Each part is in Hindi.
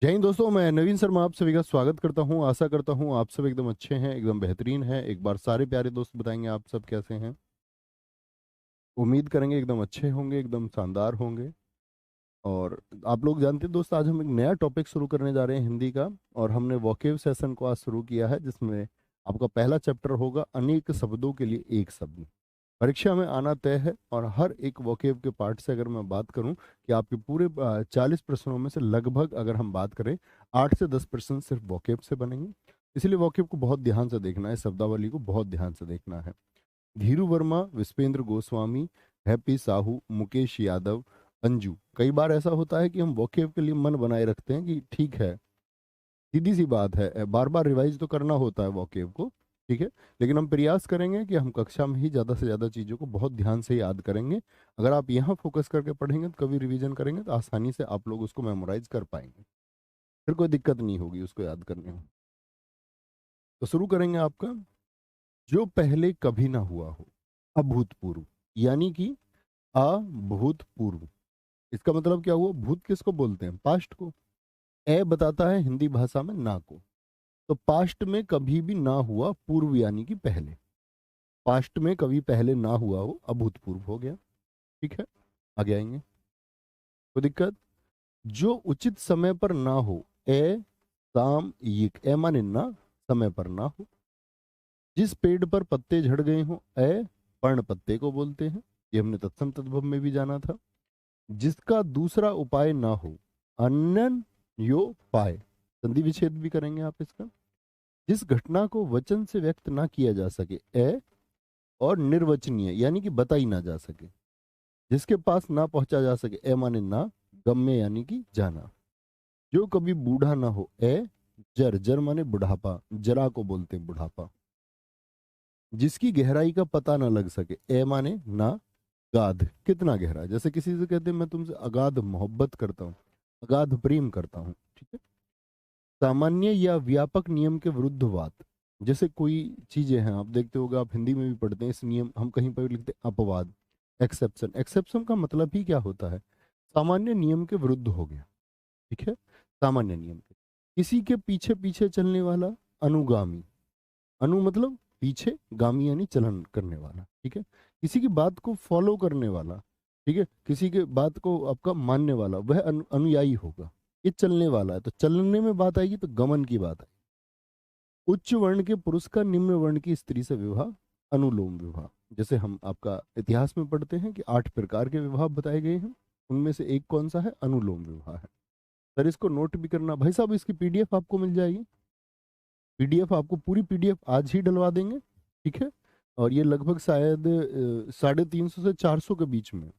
जय हिंद दोस्तों, मैं नवीन शर्मा आप सभी का स्वागत करता हूं। आशा करता हूं आप सब एकदम अच्छे हैं, एकदम बेहतरीन हैं। एक बार सारे प्यारे दोस्त बताएंगे आप सब कैसे हैं। उम्मीद करेंगे एकदम अच्छे होंगे, एकदम शानदार होंगे। और आप लोग जानते हैं दोस्त, आज हम एक नया टॉपिक शुरू करने जा रहे हैं हिंदी का। और हमने वोकेब सेशन को आज शुरू किया है, जिसमें आपका पहला चैप्टर होगा अनेक शब्दों के लिए एक शब्द। परीक्षा में आना तय है। और हर एक वोकेब के पार्ट से अगर मैं बात करूं कि आपके पूरे 40 प्रश्नों में से लगभग अगर हम बात करें 8 से 10 प्रश्न सिर्फ वोकेब से बनेंगे। इसलिए वोकेब को बहुत ध्यान से देखना है, शब्दावली को बहुत ध्यान से देखना है। धीरू वर्मा, विश्वेंद्र गोस्वामी, हैप्पी साहू, मुकेश यादव, अंजू। कई बार ऐसा होता है कि हम वोकेब के लिए मन बनाए रखते हैं कि ठीक है, सीधी सी बात है, बार बार रिवाइज तो करना होता है वोकेब को। ठीक है, लेकिन हम प्रयास करेंगे कि हम कक्षा में ही ज़्यादा से ज़्यादा चीज़ों को बहुत ध्यान से याद करेंगे। अगर आप यहाँ फोकस करके पढ़ेंगे तो कभी रिवीजन करेंगे तो आसानी से आप लोग उसको मेमोराइज कर पाएंगे। फिर कोई दिक्कत नहीं होगी उसको याद करने में। तो शुरू करेंगे आपका, जो पहले कभी ना हुआ हो। अभूतपूर्व, यानी कि अभूतपूर्व। इसका मतलब क्या हुआ? भूत किसको बोलते हैं? पास्ट को। ए बताता है हिंदी भाषा में ना को। तो पास्ट में कभी भी ना हुआ, पूर्व यानी कि पहले। पास्ट में कभी पहले ना हुआ हो, अभूतपूर्व हो गया। ठीक है, आगे आएंगे। कोई दिक्कत? जो उचित समय पर ना हो। ए साम यिक, ए माने ना, समय पर ना हो। जिस पेड़ पर पत्ते झड़ गए हो। ए पर्ण पत्ते को बोलते हैं। ये हमने तत्सम तद्भव में भी जाना था। जिसका दूसरा उपाय ना हो। अन्यन यो पाय, संधि विच्छेद भी करेंगे आप इसका। जिस घटना को वचन से व्यक्त ना किया जा सके। ए और निर्वचनीय, यानी कि बताई ना जा सके। जिसके पास ना पहुंचा जा सके। ए माने ना, गम्य यानी कि जाना। जो कभी बूढ़ा ना हो। ए जर, जर माने बुढ़ापा, जरा को बोलते हैं बुढ़ापा। जिसकी गहराई का पता ना लग सके। ए माने ना, गाध, कितना गहरा। जैसे किसी से कहते हैं मैं तुमसे अगाध मोहब्बत करता हूँ, अगाध प्रेम करता हूँ। ठीक है। सामान्य या व्यापक नियम के विरुद्ध बात। जैसे कोई चीजें हैं, आप देखते होगा, आप हिंदी में भी पढ़ते हैं इस नियम, हम कहीं पर भी लिखते हैं अपवाद, एक्सेप्शन। एक्सेप्शन का मतलब ही क्या होता है? सामान्य नियम के विरुद्ध हो गया। ठीक है, सामान्य नियम के। किसी के पीछे पीछे चलने वाला। अनुगामी। अनु मतलब पीछे, गामी यानी चलन करने वाला। ठीक है, किसी की बात को फॉलो करने वाला। ठीक है, किसी के बात को आपका मानने वाला, वह अनुयायी होगा। ये चलने वाला है, तो चलने में बात आएगी तो गमन की बात आएगी। उच्च वर्ण के पुरुष का निम्न वर्ण की स्त्री से विवाह। अनुलोम विवाह। जैसे हम आपका इतिहास में पढ़ते हैं कि 8 प्रकार के विवाह बताए गए हैं, उनमें से एक कौन सा है? अनुलोम विवाह है। सर इसको नोट भी करना भाई साहब, इसकी पीडीएफ आपको मिल जाएगी। पीडीएफ आपको, पूरी पीडीएफ आज ही डलवा देंगे। ठीक है, और ये लगभग शायद 350 से 400 के बीच में।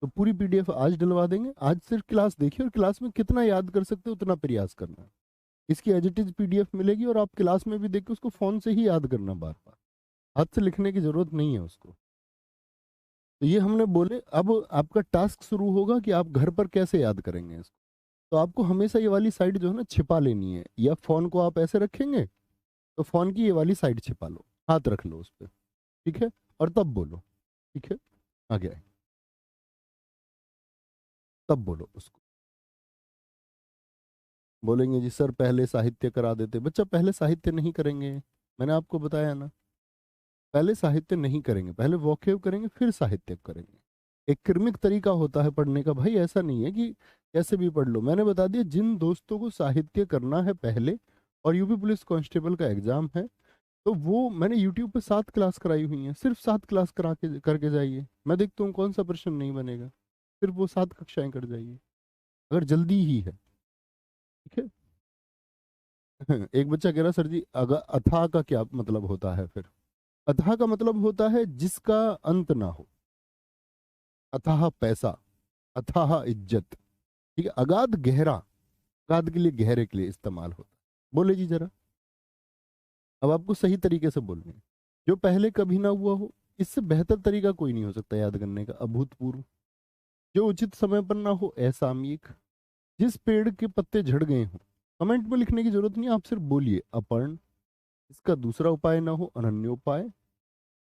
तो पूरी पीडीएफ आज डलवा देंगे। आज सिर्फ क्लास देखिए, और क्लास में कितना याद कर सकते हो उतना प्रयास करना है। इसकी एज इट इज पीडीएफ मिलेगी, और आप क्लास में भी देख के उसको फोन से ही याद करना बार बार। हाथ से लिखने की जरूरत नहीं है उसको। तो ये हमने बोले, अब आपका टास्क शुरू होगा कि आप घर पर कैसे याद करेंगे इसको। तो आपको हमेशा ये वाली साइड जो है ना छिपा लेनी है, या फोन को आप ऐसे रखेंगे तो फोन की ये वाली साइड छिपा लो, हाथ रख लो उस पर। ठीक है, और तब बोलो। ठीक है, आगे आए, तब बोलो उसको। बोलेंगे जी सर पहले साहित्य करा देते। बच्चा पहले साहित्य नहीं करेंगे, मैंने आपको बताया ना। पहले साहित्य नहीं करेंगे, पहले वोकेब करेंगे फिर साहित्य करेंगे। एक क्रमिक तरीका होता है पढ़ने का भाई, ऐसा नहीं है कि कैसे भी पढ़ लो। मैंने बता दिया, जिन दोस्तों को साहित्य करना है पहले, और यूपी पुलिस कांस्टेबल का एग्जाम है, तो वो मैंने यूट्यूब पे 7 क्लास कराई हुई हैं। सिर्फ 7 क्लास करा के करके जाइए, मैं देखता हूँ कौन सा प्रश्न नहीं बनेगा। सिर्फ वो 7 कक्षाएं कर जाइए, अगर जल्दी ही है। ठीक है। एक बच्चा कह रहा सर जी अथाह का क्या मतलब होता है? फिर अथाह का मतलब होता है जिसका अंत ना हो। अथाह पैसा, अथाह इज्जत। ठीक है, अगाध गहरा, अगाध के लिए, गहरे के लिए इस्तेमाल होता है। बोले जी जरा, अब आपको सही तरीके से बोलना है। जो पहले कभी ना हुआ हो, इससे बेहतर तरीका कोई नहीं हो सकता याद करने का। अभूतपूर्व। जो उचित समय पर ना हो, असामयिक। जिस पेड़ के पत्ते झड़ गए हों। कमेंट में लिखने की जरूरत नहीं, आप सिर्फ बोलिए अपर्ण। इसका दूसरा उपाय ना हो, अनन्योपाय।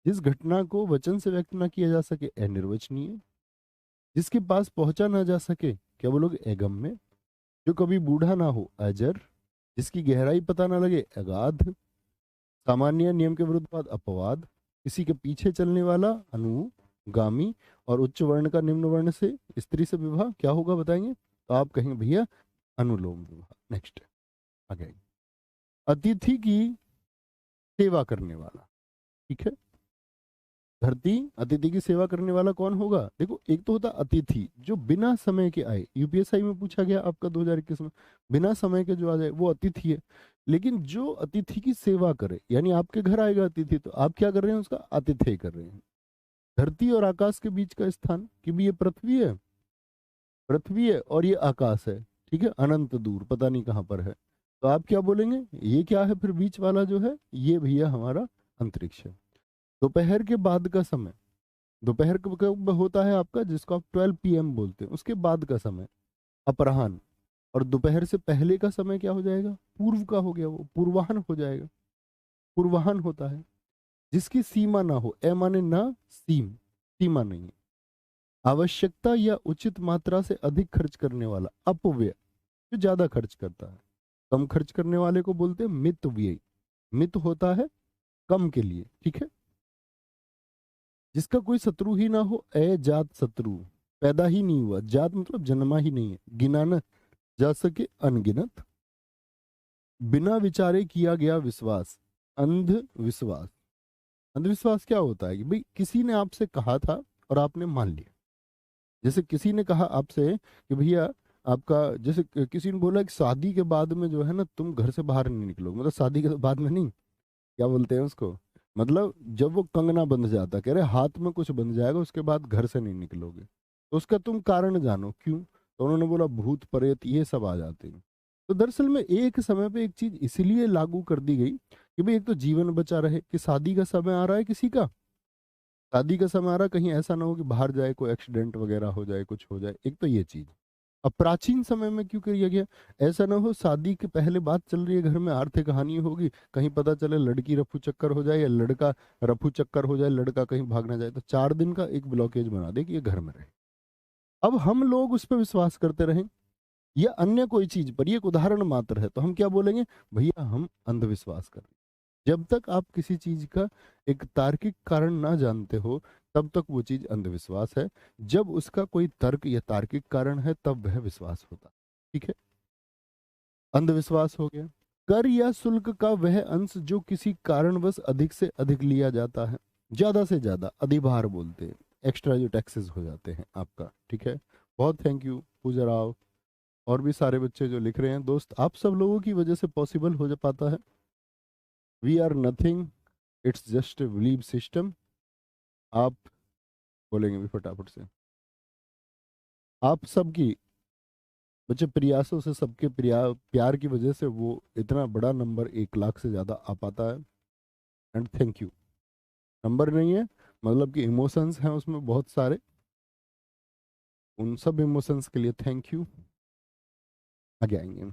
जिस घटना को वचन से व्यक्त ना किया जा सके, अनिर्वचनीय। जिसके पास पहुंचा ना जा सके, क्या बोलोगे? अगम्य। जो कभी बूढ़ा ना हो अजर, जिसकी गहराई पता ना लगे अगाध, सामान्य नियम के विरुद्ध बात अपवाद, किसी के पीछे चलने वाला अनुगामी, और उच्च वर्ण का निम्न वर्ण से स्त्री से विवाह क्या होगा बताएंगे? तो आप कहेंगे भैया अनुलोम विवाह। नेक्स्ट आगे, अतिथि की सेवा करने वाला, ठीक है। धरती अतिथि की सेवा करने वाला कौन होगा? देखो, एक तो होता अतिथि जो बिना समय के आए, यूपीएसआई में पूछा गया आपका 2021 में, बिना समय के जो आ जाए वो अतिथि है। लेकिन जो अतिथि की सेवा करे, यानी आपके घर आएगा अतिथि, तो आप क्या कर रहे हैं? उसका आतिथ्य कर रहे हैं। धरती और आकाश के बीच का स्थान, कि भी ये पृथ्वी है, पृथ्वी है और ये आकाश है, ठीक है, अनंत दूर पता नहीं कहाँ पर है। तो आप क्या बोलेंगे? ये क्या है फिर बीच वाला जो है? ये भैया हमारा अंतरिक्ष है। दोपहर के बाद का समय, दोपहर कब कब होता है आपका, जिसको आप 12 PM बोलते हैं, उसके बाद का समय अपराह्न। और दोपहर से पहले का समय क्या हो जाएगा? पूर्व का हो गया, वो पूर्वाह्न हो जाएगा। पूर्वाह्न होता है। जिसकी सीमा ना हो, ए माने ना, सीमा नहीं है। आवश्यकता या उचित मात्रा से अधिक खर्च करने वाला अपव्यय, जो ज्यादा खर्च करता है। कम खर्च करने वाले को बोलते हैं मित व्यय। मित होता है कम के लिए, ठीक है। जिसका कोई शत्रु ही ना हो, अजात शत्रु, पैदा ही नहीं हुआ, जात मतलब जन्मा ही नहीं है, गिना न जा सके अनगिनत, बिना विचारे किया गया विश्वास, अंधविश्वास। अंधविश्वास क्या होता है? कि भाई किसी ने आपसे कहा था और आपने मान लिया। जैसे किसी ने कहा आपसे कि भैया आपका, जैसे किसी ने बोला कि शादी के बाद में जो है ना तुम घर से बाहर नहीं निकलोगे, मतलब शादी के बाद में नहीं, क्या बोलते हैं उसको, मतलब जब वो कंगना बंध जाता, कह रहे हाथ में कुछ बंध जाएगा उसके बाद घर से नहीं निकलोगे, तो उसका तुम कारण जानो क्यों। तो उन्होंने बोला भूत प्रेत ये सब आ जाते हैं। तो दरअसल में एक समय पे एक चीज इसलिए लागू कर दी गई कि भाई एक तो जीवन बचा रहे, कि शादी का समय आ रहा है किसी का, शादी का समय आ रहा है, कहीं ऐसा ना हो कि बाहर जाए कोई एक्सीडेंट वगैरह हो जाए, कुछ हो जाए, एक तो ये चीज। अब प्राचीन समय में क्यों किया गया? ऐसा ना हो शादी के पहले बात चल रही है घर में, आर्थिक हानि होगी, कहीं पता चले लड़की रफू चक्कर हो जाए या लड़का रफू चक्कर हो जाए, लड़का कहीं भाग ना जाए, तो 4 दिन का एक ब्लॉकेज बना दे कि ये घर में रहे। अब हम लोग उस पर विश्वास करते रहें या अन्य कोई चीज पर, ये एक उदाहरण मात्र है, तो हम क्या बोलेंगे? भैया हम अंधविश्वास कर रहे हैं। जब तक आप किसी चीज का एक तार्किक कारण ना जानते हो, तब तक वो चीज अंधविश्वास है। जब उसका कोई तर्क या तार्किक कारण है, तब वह विश्वास होता है, ठीक है। अंधविश्वास हो गया। कर या शुल्क का वह अंश जो किसी कारणवश अधिक से अधिक लिया जाता है, ज्यादा से ज्यादा, अधिभार बोलते हैं, एक्स्ट्रा जो टैक्सेस हो जाते हैं आपका, ठीक है। बहुत थैंक यू पूजा राव, और भी सारे बच्चे जो लिख रहे हैं। दोस्त आप सब लोगों की वजह से पॉसिबल हो जा पाता है। We are nothing, it's just a believe system. आप बोलेंगे भी फटाफट से। आप सबकी बच्चे प्रयासों से, सबके प्यार की वजह से वो इतना बड़ा नंबर 1 लाख से ज्यादा आ पाता है। And thank you. नंबर नहीं है, मतलब कि इमोशंस हैं उसमें बहुत सारे, उन सब इमोशंस के लिए थैंक यू। आगे आएंगे।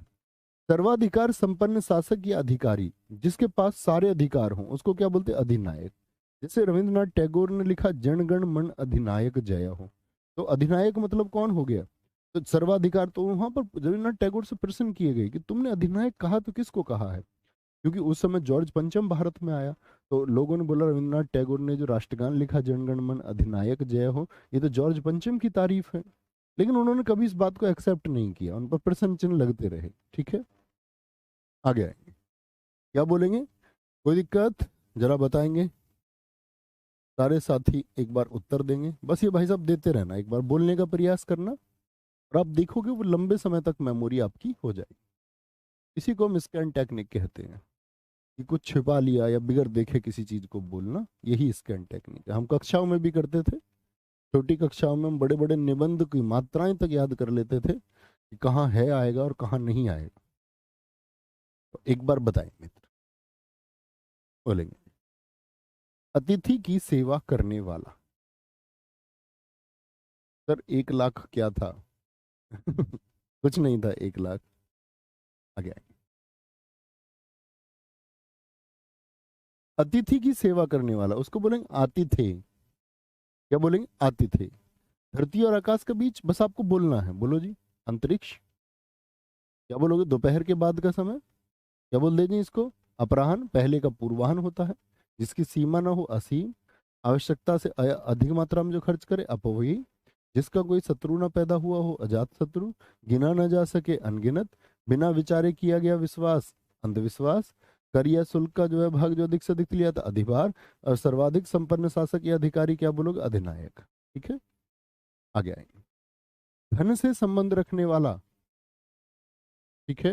सर्वाधिकार संपन्न शासक या अधिकारी, जिसके पास सारे अधिकार हों, उसको क्या बोलते हैं? अधिनायक। जैसे रविंद्रनाथ टैगोर ने लिखा जन गण मन अधिनायक जय हो, तो अधिनायक मतलब कौन हो गया? तो सर्वाधिकार, तो वहां पर रविंद्रनाथ टैगोर से प्रश्न किए गए कि तुमने अधिनायक कहा तो किसको कहा है? क्योंकि उस समय जॉर्ज पंचम भारत में आया, तो लोगों ने बोला रविंद्रनाथ टैगोर ने जो राष्ट्रगान लिखा जनगण मन अधिनायक जय हो, ये तो जॉर्ज पंचम की तारीफ है। लेकिन उन्होंने कभी इस बात को एक्सेप्ट नहीं किया, उन पर प्रश्न चिन्ह लगते रहे, ठीक है। आगे आएंगे, क्या बोलेंगे? कोई दिक्कत? जरा बताएंगे। सारे साथी एक बार उत्तर देंगे, बस ये भाई साहब देते रहना, एक बार बोलने का प्रयास करना, और आप देखोगे वो लंबे समय तक मेमोरी आपकी हो जाएगी। इसी को हम स्कैन टेक्निक कहते हैं, कि कुछ छिपा लिया या बिगर देखे किसी चीज को बोलना, यही स्कैन टेक्निक है। हम कक्षाओं में भी करते थे, छोटी कक्षाओं में हम बड़े बड़े निबंध की मात्राएं तक याद कर लेते थे कि कहाँ है आएगा और कहाँ नहीं आएगा। तो एक बार बताएं मित्र, बोलेंगे अतिथि की सेवा करने वाला। सर 1 लाख क्या था? कुछ नहीं था 1 लाख। आगे आएंगे। अतिथि की सेवा करने वाला, उसको बोलेंगे आतिथ्य। क्या बोलेंगे? आतिथ्य। धरती और आकाश के बीच बस आपको बोलना है, बोलो जी। अंतरिक्ष। क्या बोलोगे? दोपहर के बाद का समय क्या बोल देंगे इसको? अपराह्न। पहले का पूर्वाह्न होता है, जिसकी सीमा ना हो असीम, आवश्यकता से अधिक मात्रा में जो खर्च करे अपव्ययी, जिसका कोई शत्रु ना पैदा हुआ हो अजात शत्रु, गिना न जा सके अनगिनत, बिना विचारे किया गया विश्वास अंधविश्वास, कर या शुल्क का जो है भाग जो अधिक से अधिक लिया था अधिभार, और सर्वाधिक संपन्न शासक या अधिकारी क्या बोलोगे? अधिनायक। ठीक है, आगे आएंगे। धन से संबंध रखने वाला, ठीक है,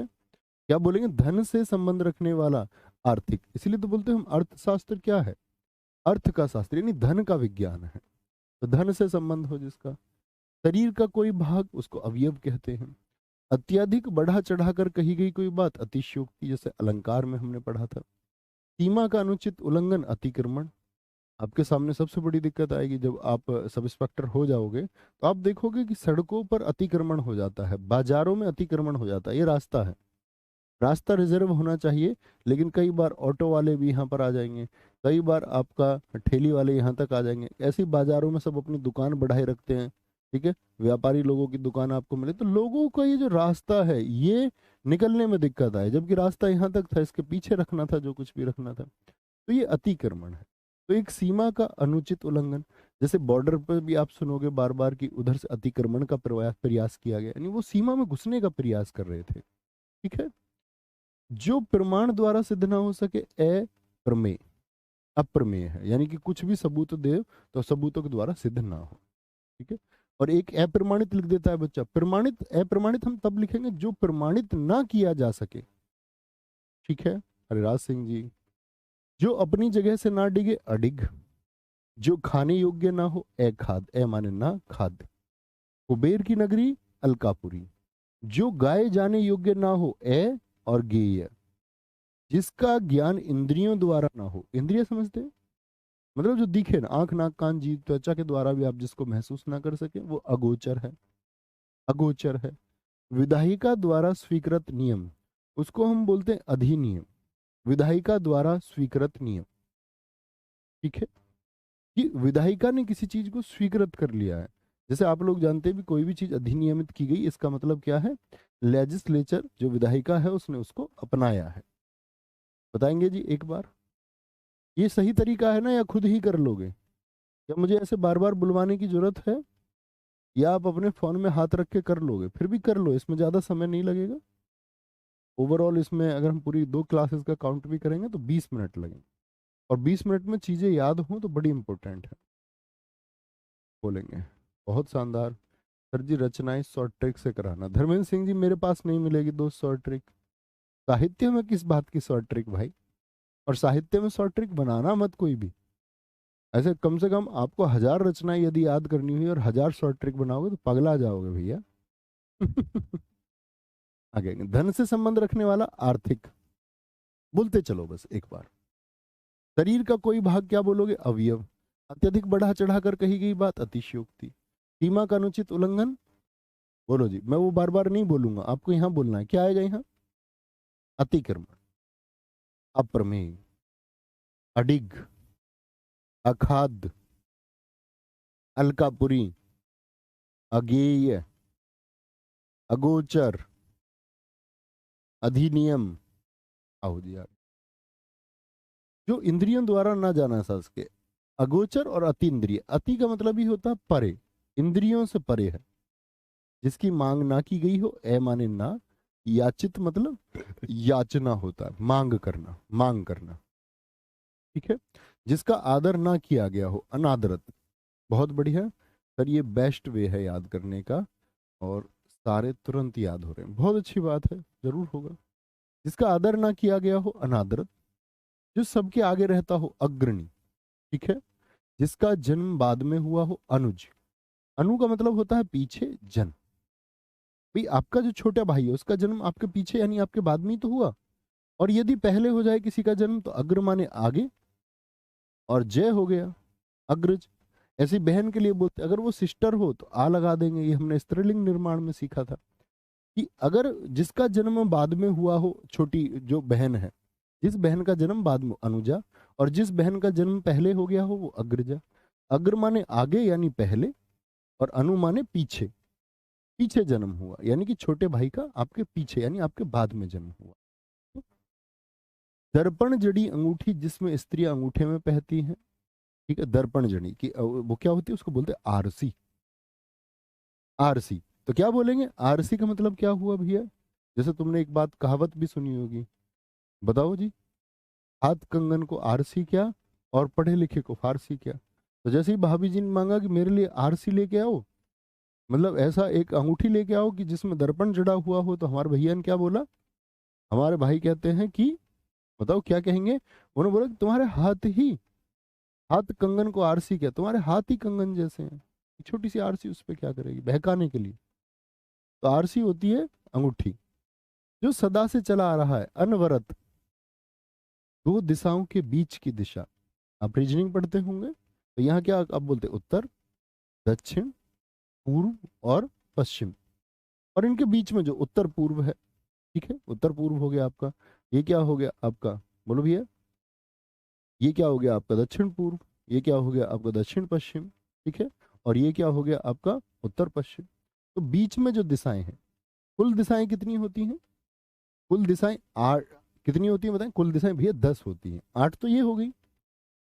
क्या बोलेंगे? धन से संबंध रखने वाला आर्थिक, इसीलिए तो बोलते हैं हम अर्थशास्त्र क्या है? अर्थ का शास्त्र, यानी धन का विज्ञान है। तो धन से संबंध हो जिसका, शरीर का कोई भाग उसको अवयव कहते हैं। अत्यधिक बढ़ा चढ़ाकर कही गई कोई बात अतिशयोक्ति, जैसे अलंकार में हमने पढ़ा था। सीमा का अनुचित उल्लंघन अतिक्रमण। आपके सामने सबसे बड़ी दिक्कत आएगी जब आप सब इंस्पेक्टर हो जाओगे, तो आप देखोगे कि सड़कों पर अतिक्रमण हो जाता है, बाजारों में अतिक्रमण हो जाता है। ये रास्ता है, रास्ता रिजर्व होना चाहिए, लेकिन कई बार ऑटो वाले भी यहाँ पर आ जाएंगे, कई बार आपका ठेली वाले यहाँ तक आ जाएंगे। ऐसे ही बाजारों में सब अपनी दुकान बढ़ाए रखते हैं, ठीक है, व्यापारी लोगों की दुकान आपको मिले, तो लोगों का ये जो रास्ता है ये निकलने में दिक्कत आए, जबकि रास्ता यहाँ तक था, इसके पीछे रखना था जो कुछ भी रखना था। तो ये अतिक्रमण है। तो एक सीमा का अनुचित उल्लंघन, जैसे बॉर्डर पर भी आप सुनोगे बार बार कि उधर से अतिक्रमण का प्रयास किया गया, यानी वो सीमा में घुसने का प्रयास कर रहे थे। ठीक है, जो प्रमाण द्वारा सिद्ध ना हो सके अप्रमेय, अप्रमेय है, यानी कि कुछ भी सबूत दे तो सबूतों के द्वारा सिद्ध ना हो। ठीक है, और एक अप्रमाणित लिख देता है बच्चा। प्रमाणित अप्रमाणित हम तब लिखेंगे जो प्रमाणित ना किया जा सके। ठीक है, हरिराज सिंह जी, जो अपनी जगह से ना डिगे अडिग, जो खाने योग्य ना हो अखाद, ए माने ना खाद्य। कुबेर की नगरी अलकापुरी, जो गाए जाने योग्य ना हो ए और गेय, जिसका ज्ञान इंद्रियों द्वारा ना हो। इंद्रिय समझते हैं, मतलब जो दिखे ना, आंख नाक कान जीभ त्वचा के द्वारा भी आप जिसको महसूस ना कर सके, वो अगोचर है, अगोचर है। विधायिका द्वारा स्वीकृत नियम, उसको हम बोलते हैं अधिनियम, विधायिका द्वारा स्वीकृत नियम। ठीक है, कि विधायिका ने किसी चीज को स्वीकृत कर लिया है। जैसे आप लोग जानते हैं भी, कोई भी चीज अधिनियमित की गई, इसका मतलब क्या है? लेजिस्लेचर जो विधायिका है उसने उसको अपनाया है। बताएंगे जी एक बार, ये सही तरीका है ना, या खुद ही कर लोगे? या मुझे ऐसे बार बार बुलवाने की जरूरत है, या आप अपने फोन में हाथ रख के कर लोगे? फिर भी कर लो, इसमें ज्यादा समय नहीं लगेगा। ओवरऑल इसमें अगर हम पूरी 2 क्लासेस का काउंट भी करेंगे तो 20 मिनट लगेंगे, और 20 मिनट में चीजें याद हों तो बड़ी इंपॉर्टेंट है। बोलेंगे बहुत शानदार सर जी, रचनाएं शॉर्ट ट्रिक से कराना। धर्मेंद्र सिंह जी, मेरे पास नहीं मिलेगी दोस्त शॉर्ट ट्रिक। साहित्य में किस बात की शॉर्ट ट्रिक भाई? और साहित्य में शॉर्ट ट्रिक बनाना मत कोई भी। ऐसे कम से कम आपको 1000 रचनाएं यदि याद करनी हुई और 1000 शॉर्ट ट्रिक बनाओगे तो पगला जाओगे भैया। आगे धन से संबंध रखने वाला आर्थिक, बोलते चलो बस एक बार। शरीर का कोई भाग क्या बोलोगे? अवयव। अत्यधिक बढ़ा चढ़ाकर कही गई बात अतिशयोक्ति। सीमा का अनुचित उल्लंघन, बोलो जी, मैं वो बार बार नहीं बोलूंगा, आपको यहां बोलना है। क्या आएगा यहाँ? अतिक्रमण, अप्रमेय, अडिग, अखाद्य, अलकापुरी, अगेय, अगोचर, अधिनियम। आओ जी आगे। जो इंद्रियों द्वारा ना जाना सा सके, अगोचर और अति इंद्रिय। अति का मतलब ही होता है परे, इंद्रियों से परे है, जिसकी मांग ना की गई हो, ए माने ना, याचित मतलब याचना होता है, मांग करना, मांग करना। ठीक है, जिसका आदर ना किया गया हो, अनादरत। बहुत बढ़िया सर, ये बेस्ट वे है याद करने का, और सारे तुरंत याद हो रहे हैं, बहुत अच्छी बात है, जरूर होगा। जिसका आदर ना किया गया हो, अनादरत। जो सबके आगे रहता हो, अग्रणी। ठीक है, जिसका जन्म बाद में हुआ हो, अनुज। अनु का मतलब होता है पीछे, जन। भाई आपका जो छोटा भाई है उसका जन्म आपके पीछे यानी आपके बाद में ही तो हुआ, और यदि पहले हो जाए किसी का जन्म तो अग्र माने आगे, और जय हो गया अग्रज। ऐसी बहन के लिए बोलते, अगर वो सिस्टर हो तो आ लगा देंगे, ये हमने स्त्रीलिंग निर्माण में सीखा था कि अगर जिसका जन्म बाद में हुआ हो, छोटी जो बहन है, जिस बहन का जन्म बाद में, अनुजा, और जिस बहन का जन्म पहले हो गया हो वो अग्रजा। अग्र माने आगे यानी पहले, और अनु माने पीछे। पीछे जन्म हुआ, यानी कि छोटे भाई का आपके पीछे यानी आपके बाद में जन्म हुआ। दर्पण जड़ी अंगूठी जिसमें स्त्रियां अंगूठे में पहनती हैं, ठीक है, दर्पण जड़ी की वो क्या होती है, उसको बोलते हैं आरसी। आरसी, तो क्या बोलेंगे, आरसी का मतलब क्या हुआ भैया? जैसे तुमने एक बात कहावत भी सुनी होगी, बताओ जी। हाथ कंगन को आरसी क्या, और पढ़े लिखे को फारसी क्या। तो जैसे ही भाभी जी ने मांगा कि मेरे लिए आरसी लेके आओ, मतलब ऐसा एक अंगूठी लेके आओ कि जिसमें दर्पण जड़ा हुआ हो, तो हमारे भैया ने क्या बोला, हमारे भाई कहते हैं कि बताओ क्या कहेंगे, उन्होंने बोला कि तुम्हारे हाथ ही, हाथ कंगन को आरसी क्या, तुम्हारे हाथ ही कंगन जैसे हैं, छोटी सी आरसी उस पर क्या करेगी, बहकाने के लिए। तो आरसी होती है अंगूठी, जो सदा से चला आ रहा है, अनवरत, दो दिशाओं के बीच की दिशा। आप रीजनिंग पढ़ते होंगे, तो यहाँ क्या आप बोलते हैं, उत्तर, दक्षिण, पूर्व और पश्चिम, और इनके बीच में जो उत्तर पूर्व है, ठीक है, उत्तर पूर्व हो गया आपका, ये क्या हो गया आपका, बोलो भैया, ये क्या हो गया आपका दक्षिण पूर्व, ये क्या हो गया आपका दक्षिण पश्चिम, ठीक है, और ये क्या हो गया आपका उत्तर पश्चिम। तो बीच में जो दिशाएं हैं, कुल दिशाएं कितनी होती हैं, कुल दिशाएं आठ, कितनी होती है बताएं, कुल दिशाएं भैया 10 होती हैं, 8 तो ये हो गई,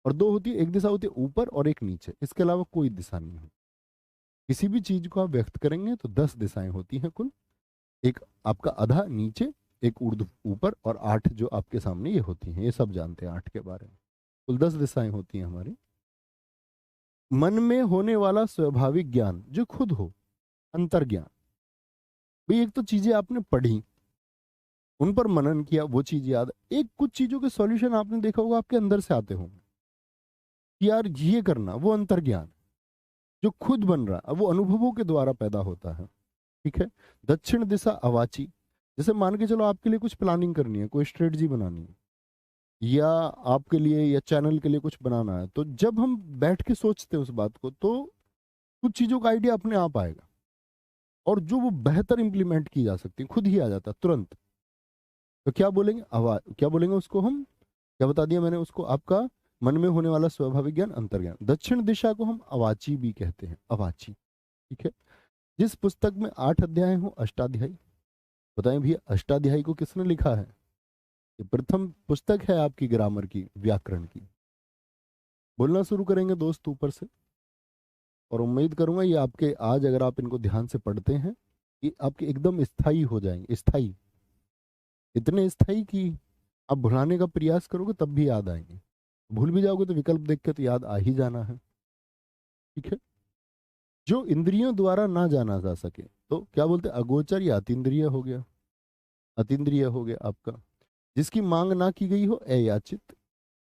और 2 होती है, एक दिशा होती है ऊपर और एक नीचे, इसके अलावा कोई दिशा नहीं है। किसी भी चीज को आप व्यक्त करेंगे तो 10 दिशाएं होती हैं कुल, एक आपका आधा नीचे, एक ऊर्ध्व ऊपर, और 8 जो आपके सामने ये होती हैं, ये सब जानते हैं 8 के बारे में। कुल 10 दिशाएं होती हैं हमारी। मन में होने वाला स्वाभाविक ज्ञान जो खुद हो, अंतर्ज्ञान, भाई एक तो चीजें आपने पढ़ी, उन पर मनन किया, वो चीज याद, एक कुछ चीजों के सॉल्यूशन आपने देखा होगा आपके अंदर से आते होंगे कि यार ये करना, वो अंतर्ज्ञान जो खुद बन रहा है, वो अनुभवों के द्वारा पैदा होता है, ठीक है। दक्षिण दिशा अवाची, जैसे मान के चलो आपके लिए कुछ प्लानिंग करनी है, कोई स्ट्रेटजी बनानी है, या आपके लिए या चैनल के लिए कुछ बनाना है, तो जब हम बैठ के सोचते हैं उस बात को, तो कुछ चीजों का आइडिया अपने आप आएगा, और जो वो बेहतर इंप्लीमेंट की जा सकती है, खुद ही आ जाता है तुरंत। तो क्या बोलेंगे, आवाज क्या बोलेंगे उसको हम, क्या बता दिया मैंने उसको, आपका मन में होने वाला स्वाभाविक ज्ञान, अंतर्ज्ञान। दक्षिण दिशा को हम अवाची भी कहते हैं, अवाची, ठीक है। जिस पुस्तक में 8 अध्याय हो, अष्टाध्यायी, बताएं भैया अष्टाध्यायी को किसने लिखा है? ये प्रथम पुस्तक है आपकी ग्रामर की, व्याकरण की। बोलना शुरू करेंगे दोस्त ऊपर से, और उम्मीद करूंगा ये आपके, आज अगर आप इनको ध्यान से पढ़ते हैं, ये आपके एकदम स्थायी हो जाएंगे, स्थायी, इतने स्थायी कि आप भुलाने का प्रयास करोगे तब भी याद आएंगे, भूल भी जाओगे तो विकल्प देख के तो याद आ ही जाना है, ठीक है। जो इंद्रियों द्वारा ना जाना जा सके, तो क्या बोलते हैं, अगोचर या अतीन्द्रिय हो गया, अतीन्द्रिय हो गया आपका। जिसकी मांग ना की गई हो, अयाचित।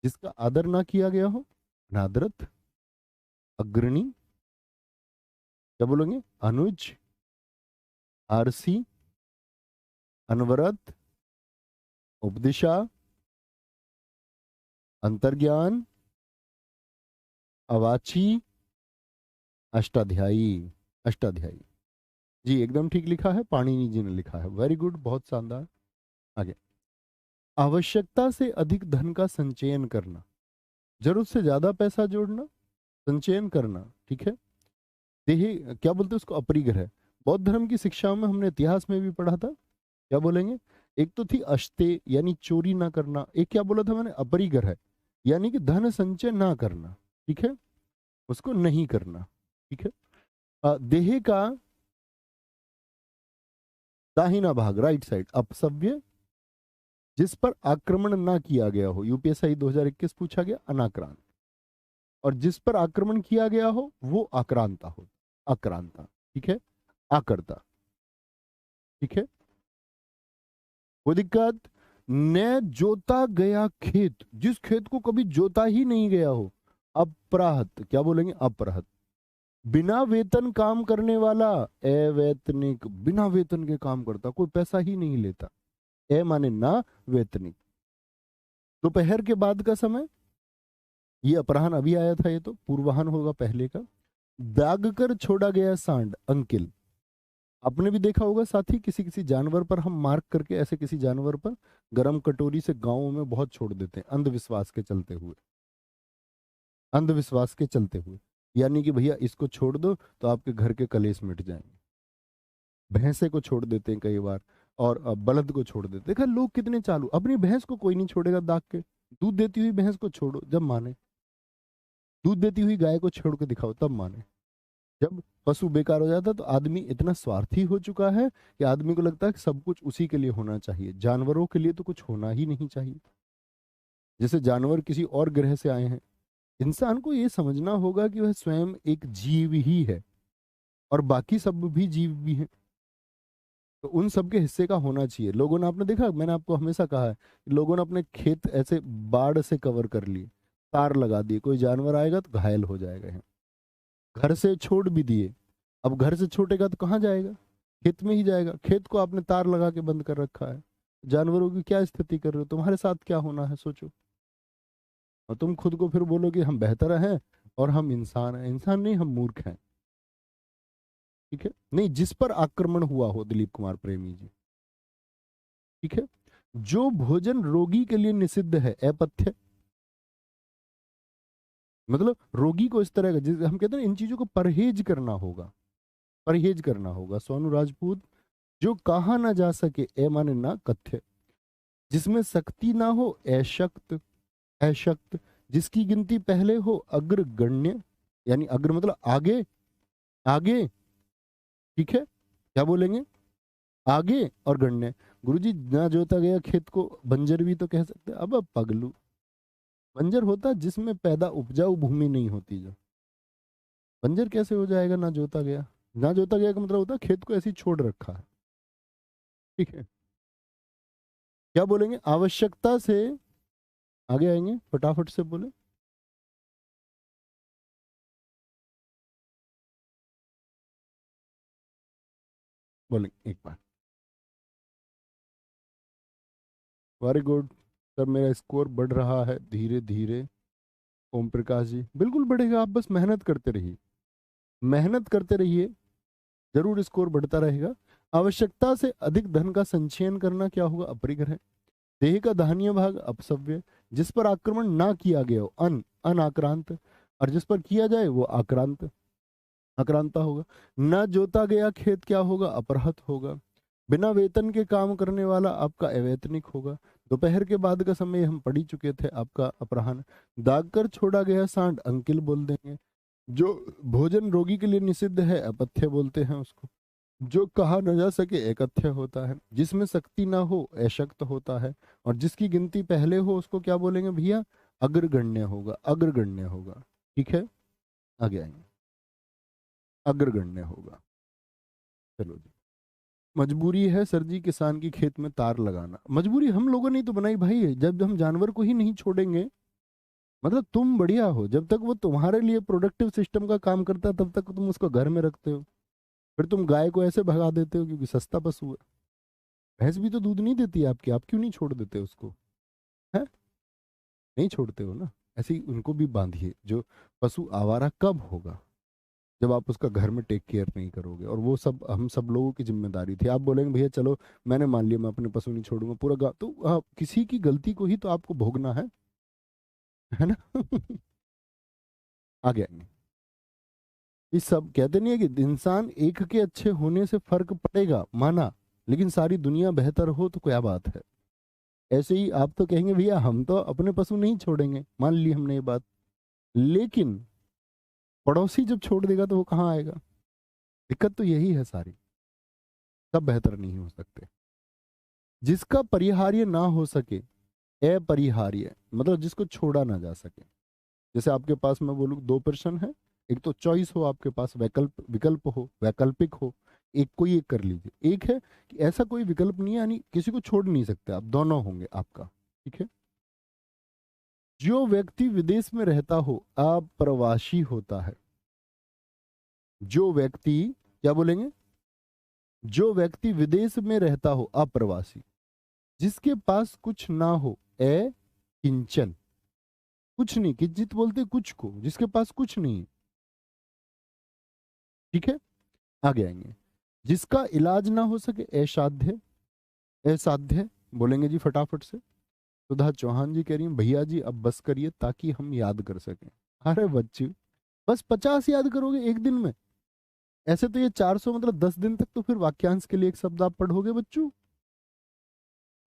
जिसका आदर ना किया गया हो, अनादरत। अग्रणी, क्या बोलेंगे, अनुज, आरसी, अनवरत, उपदिशा, अंतर्ज्ञान, अवाची, अष्टाध्यायी। अष्टाध्यायी, जी एकदम ठीक लिखा है, पाणिनि जी ने लिखा है, वेरी गुड, बहुत शानदार। आगे, आवश्यकता से अधिक धन का संचयन करना, जरूरत से ज्यादा पैसा जोड़ना, संचयन करना, ठीक है। देही, क्या बोलते हैं उसको, अपरिग्रह। बौद्ध धर्म की शिक्षाओं में हमने इतिहास में भी पढ़ा था, क्या बोलेंगे, एक तो थी अश्ते यानी चोरी ना करना, एक क्या बोला था मैंने, अपरिग्रह, यानी कि धन संचय ना करना, ठीक है, उसको नहीं करना, ठीक है। देह का दाहिना भाग, राइट साइड, अपसव्य, जिस पर आक्रमण ना किया गया हो, यूपीएसआई 2021 पूछा गया, अनाक्रांत। और जिस पर आक्रमण किया गया हो वो आक्रांता हो, आक्रांता, ठीक है, आकर्ता, ठीक है। कोई दिक्कत, न जोता गया खेत, जिस खेत को कभी जोता ही नहीं गया हो, अपराहत, क्या बोलेंगे, अपराहत। बिना वेतन काम करने वाला, अवैतनिक, बिना वेतन के काम करता, कोई पैसा ही नहीं लेता, ए माने ना, वेतनिक। दोपहर के बाद का समय, ये अपराह्न अभी आया था, ये तो पूर्वाह्न होगा पहले का। दाग कर छोड़ा गया सांड, अंकिल। आपने भी देखा होगा साथी, किसी किसी जानवर पर हम मार्क करके, ऐसे किसी जानवर पर गरम कटोरी से गांवों में बहुत छोड़ देते हैं, अंधविश्वास के चलते हुए, अंधविश्वास के चलते हुए, यानी कि भैया इसको छोड़ दो तो आपके घर के कलेश मिट जाएंगे। भैंसे को छोड़ देते हैं कई बार, और बलद को छोड़ देते हैं। देखा लोग कितने चालू, अपनी भैंस को कोई नहीं छोड़ेगा दाग के। दूध देती हुई भैंस को छोड़ो जब माने, दूध देती हुई गाय को छोड़ के दिखाओ तब माने। जब पशु बेकार हो जाता है तो आदमी इतना स्वार्थी हो चुका है कि आदमी को लगता है कि सब कुछ उसी के लिए होना चाहिए, जानवरों के लिए तो कुछ होना ही नहीं चाहिए। जैसे जानवर किसी और ग्रह से आए हैं, इंसान को ये समझना होगा कि वह स्वयं एक जीव ही है और बाकी सब भी जीव भी हैं, तो उन सब के हिस्से का होना चाहिए। लोगों ने, आपने देखा, मैंने आपको हमेशा कहा है कि लोगों ने अपने खेत ऐसे बाढ़ से कवर कर लिए, तार लगा दिए, कोई जानवर आएगा तो घायल हो जाएगा यहाँ। घर से छोड़ भी दिए, अब घर से छोटेगा तो कहाँ जाएगा, खेत में ही जाएगा। खेत को आपने तार लगा के बंद कर रखा है, जानवरों की क्या स्थिति कर रहे हो, तुम्हारे साथ क्या होना है सोचो। और तुम खुद को फिर बोलो कि हम बेहतर हैं और हम इंसान हैं। इंसान नहीं, हम मूर्ख हैं। ठीक है, नहीं, जिस पर आक्रमण हुआ हो दिलीप कुमार प्रेमी जी, ठीक है, जो भोजन रोगी के लिए निषिद्ध है, अपथ्य, मतलब रोगी को इस तरह का, हम कहते हैं इन चीजों को परहेज करना होगा, परहेज करना होगा। सोनू राजपूत, जो कहा ना जा सके, ए माने ना कथ्य, जिसमें शक्ति ना हो, अशक्त, अशक्त, जिसकी गिनती पहले हो, अग्रगण्य, यानी अग्र मतलब आगे, आगे, ठीक है, क्या बोलेंगे, आगे, और गण्य। गुरुजी, ना जोता गया खेत को बंजर भी तो कह सकते हैं। अब पगलू, बंजर होता जिसमें पैदा उपजाऊ भूमि नहीं होती, जो बंजर कैसे हो जाएगा ना जोता गया। ना जोता गया का मतलब होता है खेत को ऐसे ही छोड़ रखा है। ठीक है, क्या बोलेंगे, आवश्यकता से, आगे आएंगे, फटाफट से बोले। बोलेंगे एक बार, वेरी गुड सर, मेरा स्कोर बढ़ रहा है धीरे धीरे। ओम प्रकाश जी, बिल्कुल बढ़ेगा, आप बस मेहनत करते रहिए, मेहनत करते रहिए, जरूर स्कोर बढ़ता रहेगा। आवश्यकता से अधिक धन का संचयन करना क्या होगा, अपरिग्रह। देह का दाहिने भाग अपसव्य, जिस पर आक्रमण ना किया गया हो, अनाक्रांत, और जिस पर किया जाए वो आक्रांत, आक्रांता होगा। न जोता गया खेत क्या होगा, अपराहत होगा। बिना वेतन के काम करने वाला आपका अवैतनिक होगा। दोपहर के बाद का समय हम पढ़ी चुके थे, आपका अपराहन। दाग कर छोड़ा गया सांड अंकिल बोल देंगे। जो भोजन रोगी के लिए निषिद्ध है, अपथ्य बोलते हैं उसको। जो कहा न जा सके, एकथ्य होता है। जिसमें शक्ति ना हो, अशक्त होता है। और जिसकी गिनती पहले हो, उसको क्या बोलेंगे भैया, अग्रगण्य होगा, अग्रगण्य होगा। ठीक है, आगे आएंगे, अग्रगण्य होगा। चलो जी, मजबूरी है सर जी किसान की खेत में तार लगाना। मजबूरी हम लोगों ने ही तो बनाई भाई, जब हम जानवर को ही नहीं छोड़ेंगे। मतलब तुम बढ़िया हो, जब तक वो तुम्हारे लिए प्रोडक्टिव सिस्टम का काम करता है तब तक तुम उसको घर में रखते हो। फिर तुम गाय को ऐसे भगा देते हो क्योंकि सस्ता पशु है। भैंस भी तो दूध नहीं देती है आपकी, आप क्यों नहीं छोड़ देते उसको, है, नहीं छोड़ते हो ना। ऐसे ही उनको भी बांधिए। जो पशु आवारा कब होगा, जब आप उसका घर में टेक केयर नहीं करोगे। और वो सब हम सब लोगों की जिम्मेदारी थी। आप बोलेंगे भैया चलो मैंने मान लिया, मैं अपने पशु नहीं छोड़ूंगा पूरा गाँव, तो किसी की गलती को ही तो आपको भोगना है ना। आगे आएंगे, इस सब कहते नहीं है कि इंसान एक के अच्छे होने से फर्क पड़ेगा, माना, लेकिन सारी दुनिया बेहतर हो तो क्या बात है। ऐसे ही आप तो कहेंगे भैया हम तो अपने पशु नहीं छोड़ेंगे, मान ली हमने ये बात, लेकिन पड़ोसी जब छोड़ देगा तो वो कहाँ आएगा। दिक्कत तो यही है सारी, सब बेहतर नहीं हो सकते। जिसका परिहार्य ना हो सके, अपरिहार्य, मतलब जिसको छोड़ा ना जा सके। जैसे आपके पास मैं बोलूँ दो प्रश्न है, एक तो चॉइस हो आपके पास, वैकल्प विकल्प हो, वैकल्पिक हो, एक कोई एक कर लीजिए। एक है कि ऐसा कोई विकल्प नहीं है, यानी किसी को छोड़ नहीं सकते आप, दोनों होंगे आपका। ठीक है, जो व्यक्ति विदेश में रहता हो, अप्रवासी होता है। जो व्यक्ति, क्या बोलेंगे, जो व्यक्ति विदेश में रहता हो, अप्रवासी। जिसके पास कुछ ना हो, ए किंचन, कुछ नहीं, किंचित बोलते कुछ को, जिसके पास कुछ नहीं। ठीक है, आगे आएंगे, जिसका इलाज ना हो सके, असाध्य, असाध्य बोलेंगे जी फटाफट से। सुधा चौहान जी कह रही हैं भैया जी अब बस करिए ताकि हम याद कर सकें। अरे बच्चे, बस 50 याद करोगे एक दिन में, ऐसे तो ये 400 मतलब 10 दिन तक तो फिर वाक्यांश के लिए एक शब्द आप पढ़ोगे बच्चों,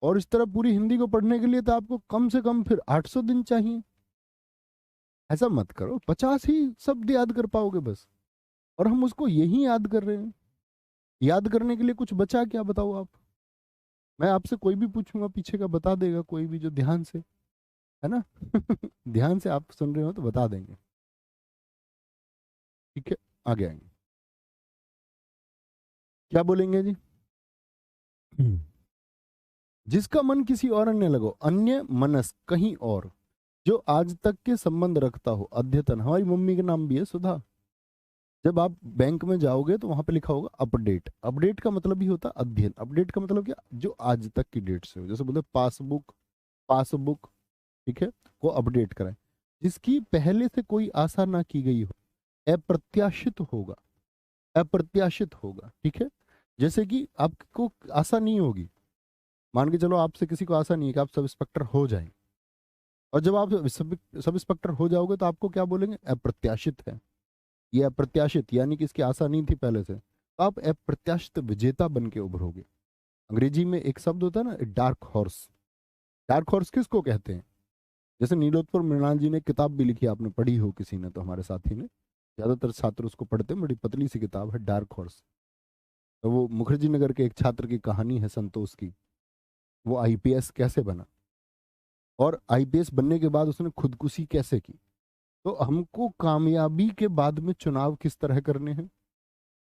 और इस तरह पूरी हिंदी को पढ़ने के लिए तो आपको कम से कम फिर 800 दिन चाहिए। ऐसा मत करो, 50 ही शब्द याद कर पाओगे बस, और हम उसको यही याद कर रहे हैं। याद करने के लिए कुछ बचा क्या, बताओ आप? मैं आपसे कोई भी पूछूंगा पीछे का बता देगा कोई भी, जो ध्यान से, है ना? ध्यान से आप सुन रहे हो तो बता देंगे। ठीक है, आगे आएंगे। क्या बोलेंगे जी? जिसका मन किसी और अन्य लगो, अन्य मनस कहीं और, जो आज तक के संबंध रखता हो। अद्यतन, हमारी मम्मी का नाम भी है सुधा। जब आप बैंक में जाओगे तो वहां पे लिखा होगा अपडेट। अपडेट का मतलब ही होता है अध्ययन। अपडेट का मतलब क्या, जो आज तक की डेट से हो, जैसे बोलते पासबुक, पासबुक, ठीक है, को अपडेट कराए। जिसकी पहले से कोई आशा ना की गई हो, अप्रत्याशित होगा, अप्रत्याशित होगा, ठीक है। जैसे कि आपको आशा नहीं होगी, मान के चलो आपसे किसी को आशा नहीं है कि आप सब इंस्पेक्टर हो जाएंगे, और जब आप सब इंस्पेक्टर हो जाओगे तो आपको क्या बोलेंगे, अप्रत्याशित है। ये अप्रत्याशित यानी कि इसकी आशा नहीं थी पहले से, तो आप अप्रत्याशित विजेता बन के उभरोगे। अंग्रेजी में एक शब्द होता है ना, डार्क हॉर्स। डार्क हॉर्स किसको कहते हैं? जैसे नीलोत्पल मृणाल जी ने किताब भी लिखी, आपने पढ़ी हो किसी ने तो, हमारे साथी ने, ज्यादातर छात्र उसको पढ़ते हैं, बड़ी पतली सी किताब है डार्क हॉर्स। तो वो मुखर्जी नगर के एक छात्र की कहानी है, संतोष की। वो आईपीएस कैसे बना, और आईपीएस बनने के बाद उसने खुदकुशी कैसे की। तो हमको कामयाबी के बाद में चुनाव किस तरह करने हैं,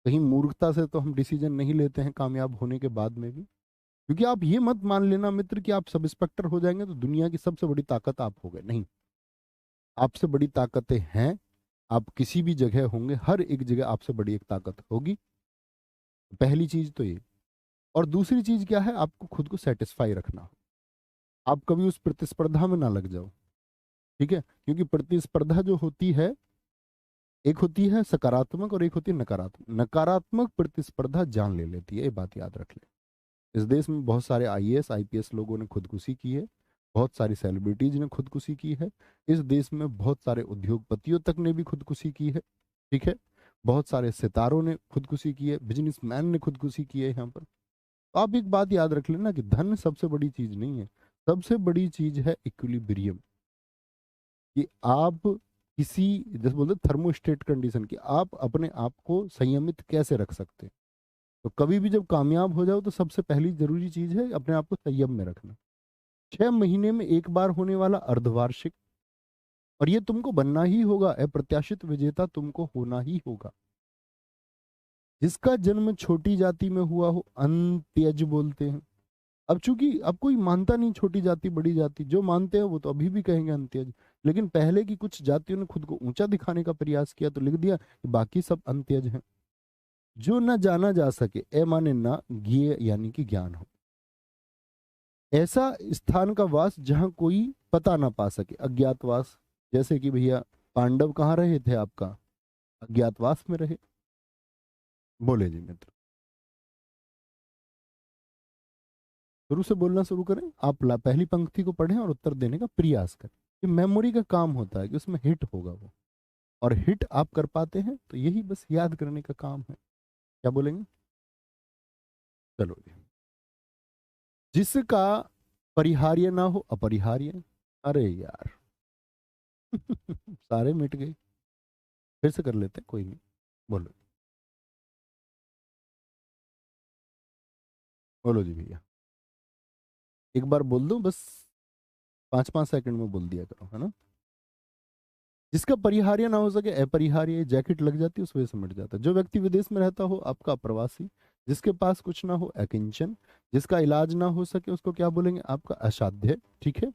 कहीं मूर्खता से तो हम डिसीजन नहीं लेते हैं कामयाब होने के बाद में भी। क्योंकि आप ये मत मान लेना मित्र कि आप सब इंस्पेक्टर हो जाएंगे तो दुनिया की सबसे बड़ी ताकत आप हो गए, नहीं। आपसे बड़ी ताकतें हैं, आप किसी भी जगह होंगे, हर एक जगह आपसे बड़ी एक ताकत होगी। पहली चीज तो ये। और दूसरी चीज क्या है, आपको खुद को सेटिस्फाई रखना हो। आप कभी उस प्रतिस्पर्धा में ना लग जाओ, ठीक है, क्योंकि प्रतिस्पर्धा जो होती है, एक होती है सकारात्मक और एक होती है नकारात्मक। नकारात्मक प्रतिस्पर्धा जान ले लेती है, ये बात याद रख ले। इस देश में बहुत सारे आईएएस आईपीएस लोगों ने खुदकुशी की है, बहुत सारी सेलिब्रिटीज ने खुदकुशी की है। इस देश में बहुत सारे उद्योगपतियों तक ने भी खुदकुशी की है, ठीक है। बहुत सारे सितारों ने खुदकुशी की है, बिजनेसमैन ने खुदकुशी की है यहाँ पर। तो आप एक बात याद रख लेना कि धन सबसे बड़ी चीज नहीं है, सबसे बड़ी चीज है इक्विलिब्रियम। कि आप किसी, जैसे बोलते थर्मोस्टेट कंडीशन, की आप अपने आप को संयमित कैसे रख सकते हैं। तो कभी भी जब कामयाब हो जाओ तो सबसे पहली जरूरी चीज है अपने आप को संयम में रखना। 6 महीने में एक बार होने वाला अर्धवार्षिक, और ये तुमको बनना ही होगा, अप्रत्याशित विजेता तुमको होना ही होगा। जिसका जन्म छोटी जाति में हुआ हो, अंत्यज बोलते हैं। अब चूंकि अब कोई मानता नहीं छोटी जाति बड़ी जाति, जो मानते हैं वो तो अभी भी कहेंगे अंत्यज। लेकिन पहले की कुछ जातियों ने खुद को ऊंचा दिखाने का प्रयास किया तो लिख दिया कि बाकी सब अंत्यज हैं। जो न जाना जा सके, ए माने ना, ज्ञेय यानी कि ज्ञान हो। ऐसा स्थान का वास जहां कोई पता ना पा सके, अज्ञातवास। जैसे कि भैया पांडव कहाँ रहे थे आपका, अज्ञातवास में रहे। बोले जी मित्र, शुरू से बोलना शुरू करें। आप पहली पंक्ति को पढ़ें और उत्तर देने का प्रयास करें। ये मेमोरी का काम होता है कि उसमें हिट होगा वो, और हिट आप कर पाते हैं तो यही बस याद करने का काम है। क्या बोलेंगे? चलो जी। जिसका परिहार्य ना हो अपरिहार्य। अरे यार, सारे मिट गए। फिर से कर लेते हैं, कोई नहीं। बोलो, बोलो जी भैया। एक बार बोल दो बस, 5-5 सेकंड में बोल दिया करो, है ना। जिसका परिहार्य ना हो सके अपरिहार्य, जैकेट लग जाती है उस वजह से मिट जाता है। जो व्यक्ति विदेश में रहता हो, आपका अप्रवासी। जिसके पास कुछ ना हो, अकिंचन। जिसका इलाज ना हो सके उसको क्या बोलेंगे, आपका असाध्य, ठीक है।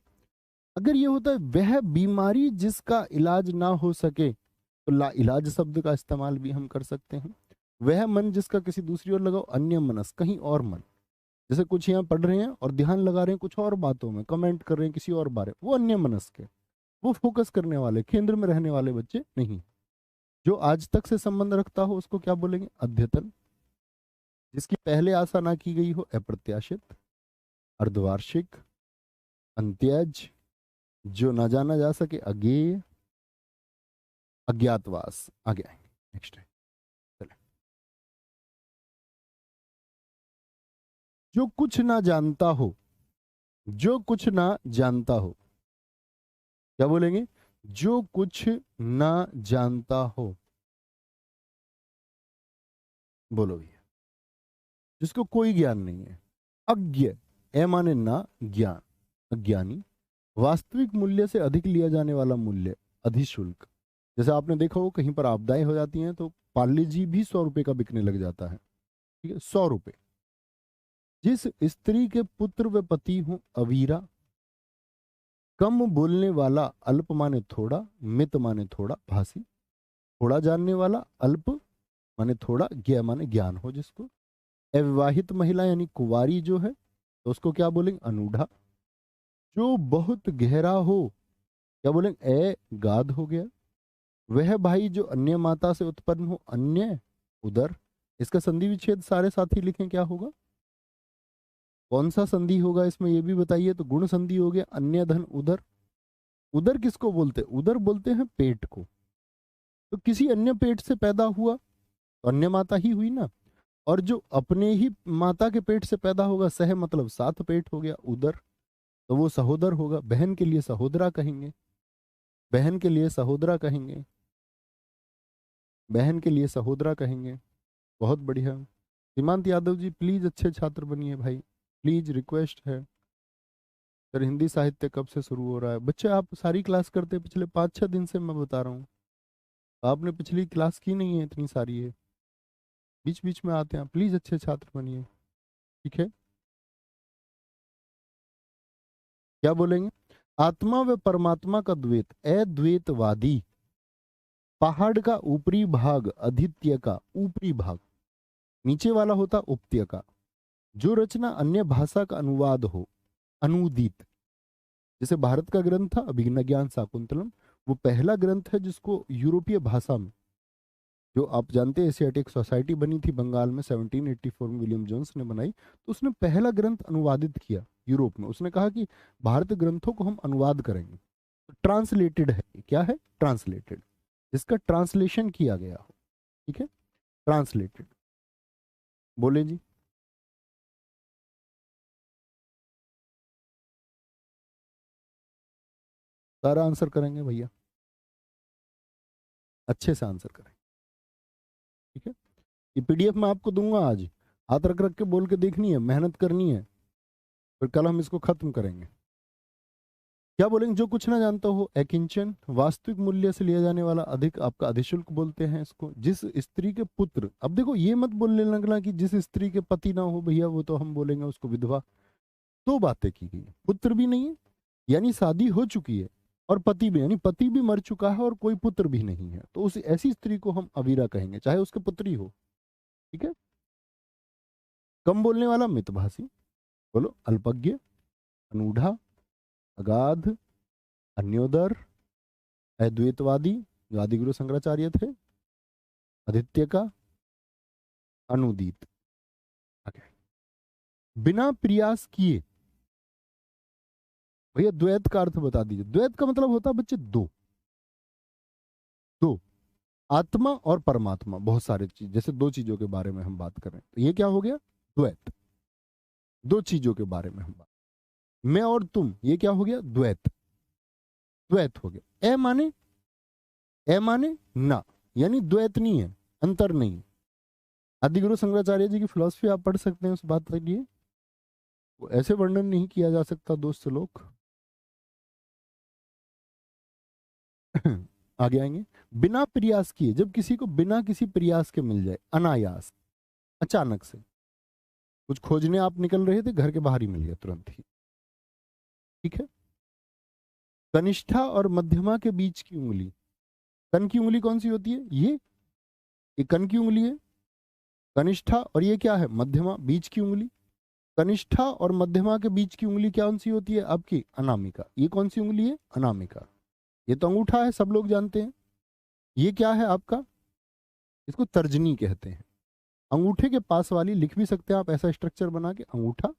अगर ये होता है वह बीमारी जिसका इलाज ना हो सके, तो ला इलाज शब्द का इस्तेमाल भी हम कर सकते हैं। वह मन जिसका किसी दूसरी ओर लगाओ, अन्य मनस कहीं और मन। जैसे कुछ यहाँ पढ़ रहे हैं और ध्यान लगा रहे हैं कुछ और बातों में, कमेंट कर रहे हैं किसी और बारे, वो अन्य मनस के, वो फोकस करने वाले, केंद्र में रहने वाले बच्चे नहीं। जो आज तक से संबंध रखता हो उसको क्या बोलेंगे, अद्यतन। जिसकी पहले आशा ना की गई हो, अप्रत्याशित। अर्धवार्षिक, अंत्यज। जो ना जाना जा सके, अज्ञेय। अज्ञातवास। आगे आएंगे नेक्स्ट है। चले। जो कुछ ना जानता हो, जो कुछ ना जानता हो, क्या बोलेंगे? जो कुछ ना जानता हो, बोलो भैया। जिसको कोई ज्ञान नहीं है। अज्ञ, ए माने ना, ज्ञान, अज्ञानी। वास्तविक मूल्य से अधिक लिया जाने वाला मूल्य, अधिशुल्क। जैसे आपने देखा हो कहीं पर आपदाएं हो जाती हैं तो पार्ले जी भी 100 रुपए का बिकने लग जाता है, ठीक है, 100 रुपए। जिस स्त्री के पुत्र व पति हो अवीरा, कम बोलने वाला, अल्प माने थोड़ा, मित माने थोड़ा, भाषी, थोड़ा जानने वाला, अल्प माने थोड़ा, ज्ञ माने ज्ञान हो जिसको। अविवाहित महिला यानी कुंवारी जो है तो उसको क्या बोलेंगे? अनूढ़ा। जो बहुत गहरा हो, क्या बोलेंगे? ए गाध हो गया। वह भाई जो अन्य माता से उत्पन्न हो, अन्य, उदर। इसका संधि विच्छेद सारे साथी लिखें, क्या होगा? कौन सा संधि होगा इसमें ये भी बताइए। तो गुण संधि हो गया, अन्य धन उदर। उदर किसको बोलते हैं? उदर बोलते हैं पेट को। तो किसी अन्य पेट से पैदा हुआ तो अन्य माता ही हुई ना। और जो अपने ही माता के पेट से पैदा होगा, सह मतलब साथ पेट हो गया, उदर, तो वो सहोदर होगा। बहन के लिए सहोदरा कहेंगे, बहन के लिए सहोदरा कहेंगे, बहन के लिए सहोदरा कहेंगे। बहुत बढ़िया। सीमांत यादव जी प्लीज अच्छे छात्र बनिए भाई, प्लीज रिक्वेस्ट है। सर हिंदी साहित्य कब से शुरू हो रहा है? बच्चे आप सारी क्लास करते हैं, पिछले 5-6 दिन से मैं बता रहा हूँ। आपने पिछली क्लास की नहीं है, इतनी सारी है, बीच बीच में आते हैं। प्लीज अच्छे छात्र बनिए, ठीक है। क्या बोलेंगे? आत्मा व परमात्मा का द्वैत, अद्वैतवादी। पहाड़ का ऊपरी भाग, आदित्य का ऊपरी भाग, नीचे वाला होता उपत्य का। जो रचना अन्य भाषा का अनुवाद हो, अनूदित। जैसे भारत का ग्रंथ था अभिज्ञ ज्ञान शाकुंतलम, वो पहला ग्रंथ है जिसको यूरोपीय भाषा में, जो आप जानते हैं एशियाटिक सोसाइटी बनी थी बंगाल में 1784 में, विलियम जोन्स ने बनाई। तो उसने पहला ग्रंथ अनुवादित किया यूरोप में। उसने कहा कि भारतीय ग्रंथों को हम अनुवाद करेंगे। तो ट्रांसलेटेड है, क्या है? ट्रांसलेटेड, जिसका ट्रांसलेशन किया गया हो, ठीक है, ट्रांसलेटेड। बोले जी। सारा आंसर करेंगे भैया, अच्छे से आंसर करें, ठीक है। ये पीडीएफ मैं आपको दूंगा आज, हाथ रख रख के बोल के देखनी है, मेहनत करनी है, फिर कल हम इसको खत्म करेंगे। क्या बोलेंगे? जो कुछ ना जानता हो, अकिंचन। वास्तविक मूल्य से लिया जाने वाला अधिक, आपका अधिशुल्क बोलते हैं इसको। जिस स्त्री के पुत्र, अब देखो ये मत बोलने लगना कि जिस स्त्री के पति ना हो, भैया वो तो हम बोलेंगे उसको विधवा। दो बातें की गई, पुत्र भी नहीं है यानी शादी हो चुकी है, और पति भी यानी पति भी मर चुका है और कोई पुत्र भी नहीं है, तो उस ऐसी स्त्री को हम अवीरा कहेंगे, चाहे उसके पुत्री हो, ठीक है। कम बोलने वाला, मितभाषी। बोलो, अल्पज्ञ, अनूढ़ा, अगाध, अन्योदर, अद्वैतवादी, जो आदिगुरु शंकराचार्य थे, आदित्य का, अनुदीत। आगे। बिना प्रयास किए, भैया द्वैत का अर्थ बता दीजिए। द्वैत का मतलब होता है बच्चे दो, दो, आत्मा और परमात्मा, बहुत सारे चीज, जैसे दो चीजों के बारे में हम बात कर रहे हैं, तो ये क्या हो गया? द्वैत। दो चीजों के बारे में हम बात, मैं और तुम, ये क्या हो गया? द्वैत, द्वैत हो गया। ए माने ना, यानी द्वैत नहीं है, अंतर नहीं है। आदिगुरु शंकराचार्य जी की फिलॉसफी आप पढ़ सकते हैं उस बात के लिए, वो ऐसे वर्णन नहीं किया जा सकता दोस्त लोग। आगे आएंगे। बिना प्रयास किए, जब किसी को बिना किसी प्रयास के मिल जाए, अनायास, अचानक से, कुछ खोजने आप निकल रहे थे, घर के बाहर ही मिल गया तुरंत ही, ठीक है। कनिष्ठा और मध्यमा के बीच की उंगली, कन की उंगली कौन सी होती है? ये कन की उंगली है, कनिष्ठा, और ये क्या है? मध्यमा, बीच की उंगली। कनिष्ठा और मध्यमा के बीच की उंगली कौन सी होती है आपकी? अनामिका। ये कौन सी उंगली है? अनामिका। ये तो अंगूठा है, सब लोग जानते हैं। ये क्या है आपका? इसको तर्जनी कहते हैं। अंगूठे के पास वाली, लिख भी सकते हैं आप ऐसा स्ट्रक्चर बना के, अंगूठा,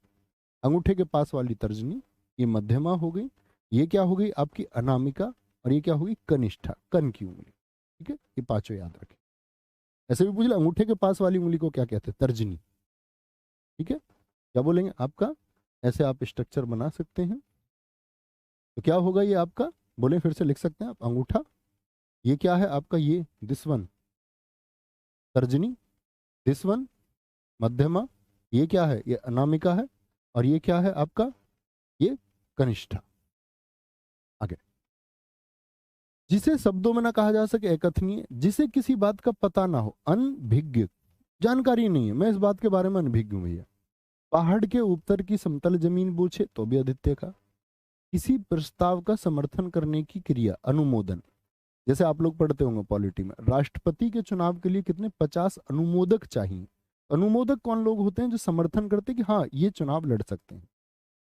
अंगूठे के पास वाली तर्जनी, ये मध्यमा हो गई। ये क्या हो गई आपकी? अनामिका। और ये क्या होगी? कनिष्ठा, कन की उंगली, ठीक है। ये पांचों याद रखें। ऐसे भी पूछ ले, अंगूठे के पास वाली उंगली को क्या कहते हैं? तर्जनी, ठीक है। क्या बोलेंगे आपका, ऐसे आप स्ट्रक्चर बना सकते हैं। तो क्या होगा ये आपका, बोले फिर से लिख सकते हैं आप, अंगूठा, ये क्या है आपका, ये दिस वन तर्जनी, दिस वन मध्यमा, ये क्या है, ये अनामिका है, और ये क्या है आपका, ये कनिष्ठा। आगे, जिसे शब्दों में ना कहा जा सके अकथनीय, जिसे किसी बात का पता ना हो, अनभिज्ञ, जानकारी नहीं है, मैं इस बात के बारे में अनभिज्ञ हूं भैया। पहाड़ के ऊपर की समतल जमीन पूछे तो भी आदित्य का। किसी प्रस्ताव का समर्थन करने की क्रिया, अनुमोदन। जैसे आप लोग पढ़ते होंगे पॉलिटी में, राष्ट्रपति के चुनाव के लिए कितने 50 अनुमोदक चाहिए। अनुमोदक कौन लोग होते हैं, जो समर्थन करते हैं कि हाँ ये चुनाव लड़ सकते हैं।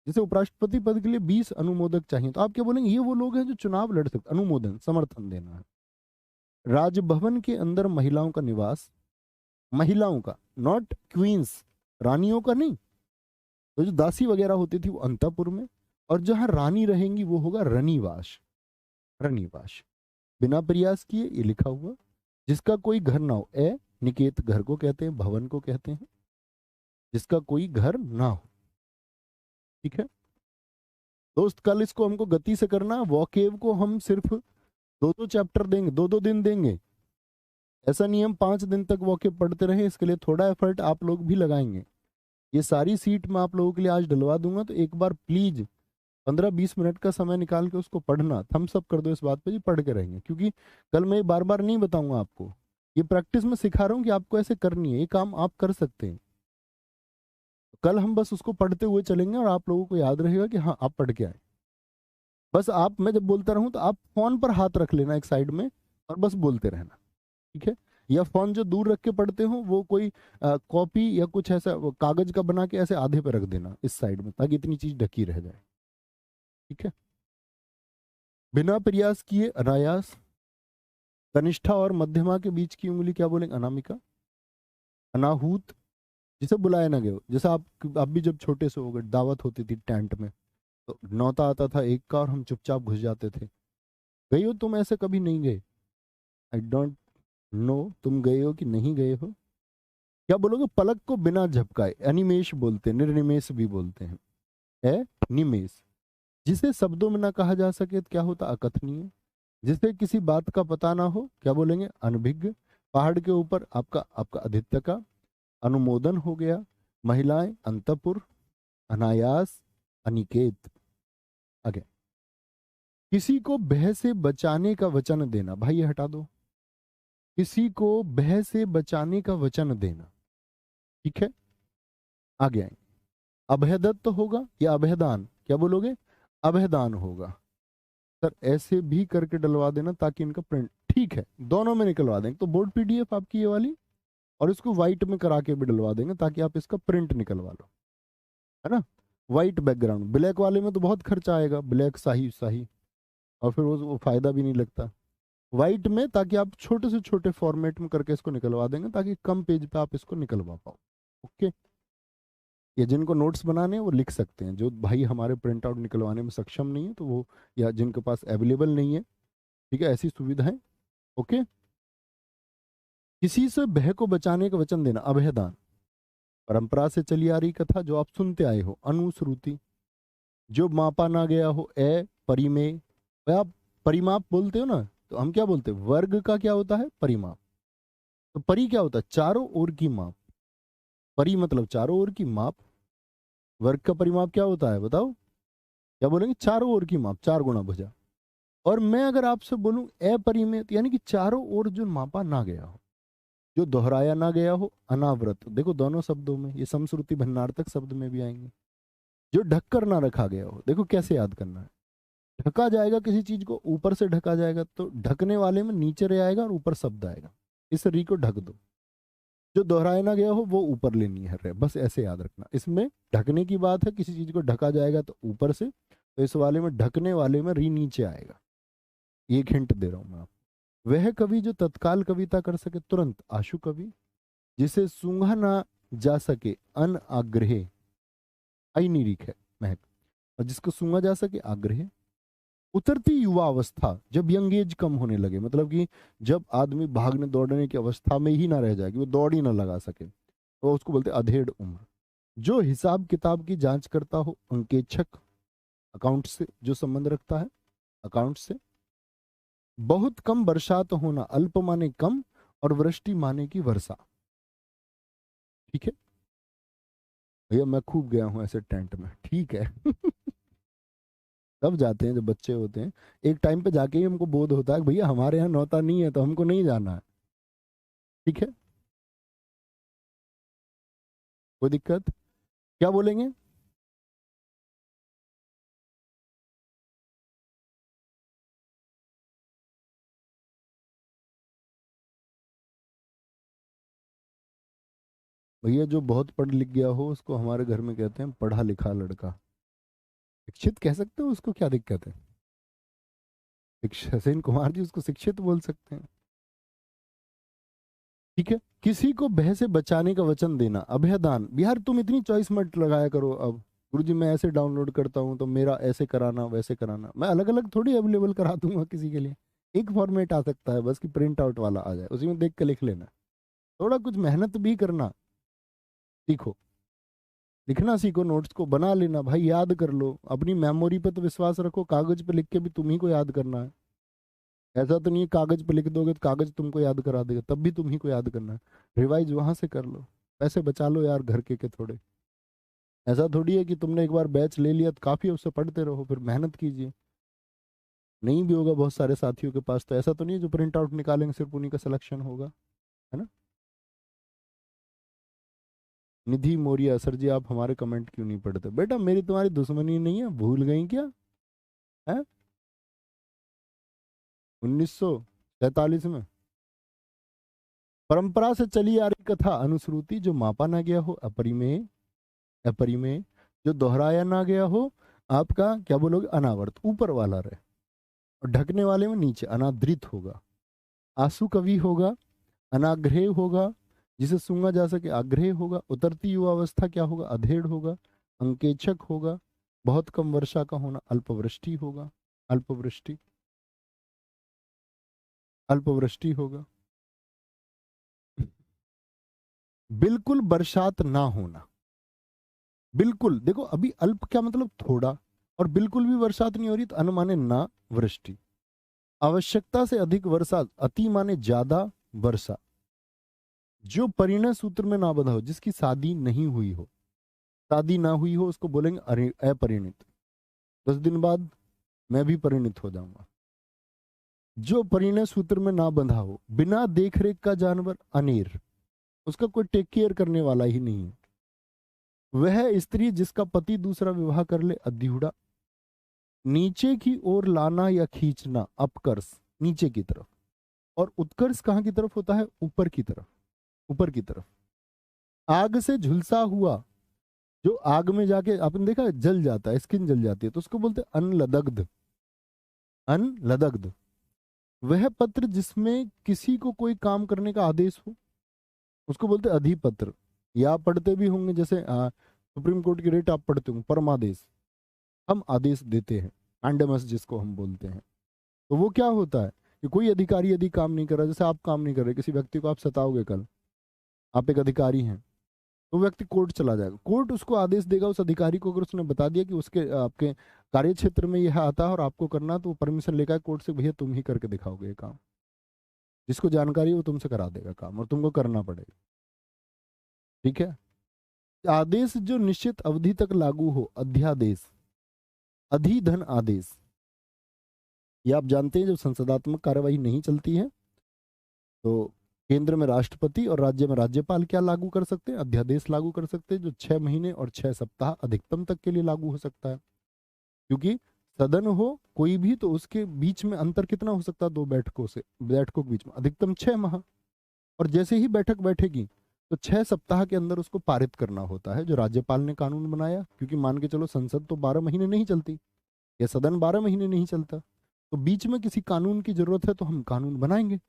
जैसे उपराष्ट्रपति पद के लिए 20 अनुमोदक चाहिए, तो आप क्या बोलेंगे, ये वो लोग हैं जो चुनाव लड़ सकते, अनुमोदन समर्थन देना है। राजभवन के अंदर महिलाओं का निवास, महिलाओं का, नॉट क्वींस, रानियों का नहीं। तो जो दासी वगैरह होती थी वो अंतपुर में, और जहां रानी रहेंगी वो होगा रनिवास, रनिवास। बिना प्रयास किए, ये लिखा हुआ, जिसका कोई घर ना हो, निकेत घर को कहते हैं, भवन को कहते हैं, जिसका कोई घर ना हो। ठीक है दोस्त, कल इसको हमको गति से करना, वॉकेव को हम सिर्फ 2-2 चैप्टर देंगे, 2-2 दिन देंगे। ऐसा नहीं हम 5 दिन तक वॉकेव पढ़ते रहे, इसके लिए थोड़ा एफर्ट आप लोग भी लगाएंगे। ये सारी सीट मैं आप लोगों के लिए आज डलवा दूंगा, तो एक बार प्लीज 15-20 मिनट का समय निकाल के उसको पढ़ना, थम्स अप कर दो इस बात पे जी, पढ़ के रहेंगे, क्योंकि कल मैं बार बार नहीं बताऊंगा आपको, ये प्रैक्टिस में सिखा रहा हूँ कि आपको ऐसे करनी है, ये काम आप कर सकते हैं। कल हम बस उसको पढ़ते हुए चलेंगे और आप लोगों को याद रहेगा कि हाँ आप पढ़ के आए। बस आप, मैं जब बोलता रहूं तो आप फोन पर हाथ रख लेना एक साइड में, और बस बोलते रहना, ठीक है। या फोन जो दूर रख के पढ़ते हो वो कोई कॉपी या कुछ ऐसा कागज का बना के ऐसे आधे पे रख देना इस साइड में, ताकि इतनी चीज ढकी रह जाए, ठीक है। बिना प्रयास किए, अनायास। कनिष्ठा और मध्यमा के बीच की उंगली क्या बोलेंगे, अनामिका। अनाहूत, जिसे बुलाया ना गया हो। जैसे आप भी जब छोटे से हो गए, दावत होती थी टेंट में, तो नौता आता था एक का और हम चुपचाप घुस जाते थे। गए हो तुम, ऐसे कभी नहीं गए, आई डोंट नो तुम गए हो कि नहीं गए हो। क्या बोलोगे, पलक को बिना झपकाए, अनिमेश बोलते हैं, निर्निमेश भी बोलते हैं, निमेश। जिसे शब्दों में ना कहा जा सके तो क्या होता, अकथनीय। जिसे किसी बात का पता ना हो, क्या बोलेंगे, अनभिज्ञ। पहाड़ के ऊपर आपका आपका आदित्य का, अनुमोदन हो गया। महिलाएं, अंतपुर, अनायास, अनिकेत। आगे, किसी को भय से बचाने का वचन देना, भाई ये हटा दो, किसी को भय से बचाने का वचन देना, ठीक है। आगे आए, अभयदत्त होगा या अभयदान, क्या बोलोगे, अभयदान होगा। सर ऐसे भी करके डलवा देना ताकि इनका प्रिंट, ठीक है दोनों में निकलवा देंगे, तो बोर्ड पीडीएफ आपकी ये वाली, और इसको व्हाइट में करा के भी डलवा देंगे ताकि आप इसका प्रिंट निकलवा लो, है ना। व्हाइट बैकग्राउंड, ब्लैक वाले में तो बहुत खर्चा आएगा, ब्लैक शाही शाही, और फिर वो फायदा भी नहीं लगता। व्हाइट में, ताकि आप छोटे से छोटे फॉर्मेट में करके इसको निकलवा देंगे, ताकि कम पेज पे आप इसको निकलवा पाओ। ओके, या जिनको नोट्स बनाने हैं वो लिख सकते हैं, जो भाई हमारे प्रिंट आउट निकलवाने में सक्षम नहीं है तो वो, या जिनके पास अवेलेबल नहीं है, ठीक है, ऐसी सुविधा है। ओके, किसी से भय को बचाने का वचन देना, अभयदान। परंपरा से चली आ रही कथा जो आप सुनते आए हो, अनुश्रुति। जो मापा ना गया हो, परिमेय। भाई आप परिमाप बोलते हो ना, तो हम क्या बोलते हैं, वर्ग का क्या होता है, परिमाप। तो परि क्या होता है, चारों ओर की माप। परि मतलब चारों ओर की माप। वर्ग का परिमाप क्या होता है बताओ, क्या बोलेंगे, चारों ओर की माप, 4 गुना भुजा। और मैं अगर आपसे बोलूं अपरिमेय, यानी कि चारों ओर जो मापा ना गया हो, जो दोहराया ना गया हो, अनावृत। देखो दोनों शब्दों में, ये समश्रुति भन्नार्थक शब्द में भी आएंगे। जो ढक कर ना रखा गया हो, देखो कैसे याद करना है। ढका जाएगा किसी चीज को, ऊपर से ढका जाएगा, तो ढकने वाले में नीचे रे आएगा और ऊपर शब्द आएगा, इस री को ढक दो। जो दोहराया ना गया हो वो ऊपर लेनी है रे, बस ऐसे याद रखना। इसमें ढकने की बात है, किसी चीज को ढका जाएगा तो ऊपर से, तो इस वाले में ढकने वाले में री नीचे आएगा। एक हिंट दे रहा हूं मैं आपको। वह कवि जो तत्काल कविता कर सके, तुरंत, आशु कवि। जिसे सूंघा ना जा सके, अन आग्रह, आई निरीख है महक, और जिसको सूंघा जा सके, आग्रह। उतरती युवा अवस्था, जब यंग एज कम होने लगे, मतलब कि जब आदमी भागने दौड़ने की अवस्था में ही ना रह जाए, कि वो दौड़ ही ना लगा सके, तो उसको बोलते अधेड़ उम्र। जो हिसाब किताब की जांच करता हो, अंकेक्षक, अकाउंट से जो संबंध रखता है, अकाउंट से। बहुत कम बरसात होना, अल्प माने कम और वृष्टि माने की वर्षा। ठीक है भैया, मैं खूब गया हूं ऐसे टेंट में, ठीक है। तब जाते हैं जब बच्चे होते हैं, एक टाइम पे जाके ही हमको बोध होता है कि भैया हमारे यहाँ नौता नहीं है तो हमको नहीं जाना है। ठीक है, कोई दिक्कत? क्या बोलेंगे? भैया जो बहुत पढ़ लिख गया हो उसको हमारे घर में कहते हैं पढ़ा लिखा लड़का। शिक्षित कह सकते हो उसको, क्या दिक्कत है? सचिन कुमार जी उसको शिक्षित बोल सकते हैं। ठीक है, किसी को भय से बचाने का वचन देना, अभयदान। यार तुम इतनी चॉइस मत लगाया करो अब। गुरुजी मैं ऐसे डाउनलोड करता हूँ तो मेरा ऐसे कराना वैसे कराना, मैं अलग अलग थोड़ी अवेलेबल करा दूंगा किसी के लिए। एक फॉर्मेट आ सकता है बस, कि प्रिंट आउट वाला आ जाए, उसी में देख के लिख लेना। थोड़ा कुछ मेहनत भी करना सीखो, लिखना सीखो, नोट्स को बना लेना भाई, याद कर लो। अपनी मेमोरी पे तो विश्वास रखो, कागज पे लिख के भी तुम ही को याद करना है। ऐसा तो नहीं है कागज पे लिख दोगे तो कागज तुमको याद करा देगा, तब भी तुम ही को याद करना है। रिवाइज वहां से कर लो, पैसे बचा लो यार घर के थोड़े। ऐसा थोड़ी है कि तुमने एक बार बैच ले लिया तो काफी है, उससे पढ़ते रहो, फिर मेहनत कीजिए। नहीं भी होगा बहुत सारे साथियों के पास, तो ऐसा तो नहीं है जो प्रिंट आउट निकालेंगे सिर्फ उन्हीं का सिलेक्शन होगा, है ना। निधि मौर्य, सर जी आप हमारे कमेंट क्यों नहीं पढ़ते? बेटा मेरी तुम्हारी दुश्मनी नहीं है, भूल गई क्या है? 1947 में परंपरा से चली आ रही कथा अनुश्रुति, जो मापा ना गया हो अपरिमेय, अपरिमेय जो दोहराया ना गया हो, आपका क्या बोलोगे, अनावर्त, ऊपर वाला रहे। और ढकने वाले में नीचे अनादृत होगा। आंसू कवि होगा, अनाग्रह होगा, जिसे सूंघा जा सके आग्रह होगा। उतरती युवावस्था क्या होगा, अधेड़ होगा। अंकेक्षक होगा। बहुत कम वर्षा का होना, अल्पवृष्टि होगा। अल्पवृष्टि, अल्पवृष्टि होगा। बिल्कुल बरसात ना होना, बिल्कुल देखो अभी अल्प क्या मतलब थोड़ा, और बिल्कुल भी बरसात नहीं हो रही तो अन माने ना वृष्टि। आवश्यकता से अधिक वर्षा, अति माने ज्यादा वर्षा। जो परिणय सूत्र में ना बंधा हो, जिसकी शादी नहीं हुई हो, शादी ना हुई हो उसको बोलेंगे अपरिणित। 10 दिन बाद मैं भी परिणित हो जाऊंगा। जो परिणय सूत्र में ना बंधा हो, बिना देख रेख का जानवर, अनेर, उसका कोई टेक केयर करने वाला ही नहीं है। वह स्त्री जिसका पति दूसरा विवाह कर ले, अध्यूढ़ा। नीचे की ओर लाना या खींचना, अपकर्ष, नीचे की तरफ। और उत्कर्ष कहाँ की तरफ होता है, ऊपर की तरफ, ऊपर की तरफ। आग से झुलसा हुआ, जो आग में जाके आपने देखा है, जल जाता है, स्किन जल जाती है, तो उसको बोलते हैं अनलदग्ध, अनलदग्ध। वह पत्र जिसमें किसी को कोई काम करने का आदेश हो, उसको बोलते हैं अधिपत्र। या आप पढ़ते भी होंगे, जैसे सुप्रीम कोर्ट की रेट आप पढ़ते होंगे, परमादेश। हम आदेश देते हैं, मैंडेमस जिसको हम बोलते हैं। तो वो क्या होता है कि कोई अधिकारी यदि काम नहीं कर रहा, जैसे आप काम नहीं कर रहे, किसी व्यक्ति को आप सताओगे कल, आप एक अधिकारी हैं, तो व्यक्ति कोर्ट चला जाएगा, कोर्ट उसको आदेश देगा उस अधिकारी को, अगर उसने बता दिया कि उसके आपके कार्य क्षेत्र में यह आता है और आपको करना, तो वो परमिशन लेकर कोर्ट से, भैया तुम ही करके दिखाओगे ये काम। जिसको जानकारी है वो तुमसे करा देगा काम और तुमको करना पड़ेगा। ठीक है। आदेश जो निश्चित अवधि तक लागू हो, अध्यादेश। अधिधन आदेश, ये आप जानते हैं जब संसदात्मक कार्यवाही नहीं चलती है तो केंद्र में राष्ट्रपति और राज्य में राज्यपाल क्या लागू कर सकते हैं, अध्यादेश लागू कर सकते हैं, जो 6 महीने और 6 सप्ताह अधिकतम तक के लिए लागू हो सकता है। क्योंकि सदन हो कोई भी तो उसके बीच में अंतर कितना हो सकता है, 2 बैठकों से, बैठकों के बीच में अधिकतम 6 माह। और जैसे ही बैठक बैठेगी तो 6 सप्ताह के अंदर उसको पारित करना होता है, जो राज्यपाल ने कानून बनाया। क्योंकि मान के चलो संसद तो 12 महीने नहीं चलती, या सदन 12 महीने नहीं चलता, तो बीच में किसी कानून की जरूरत है तो हम कानून बनाएंगे।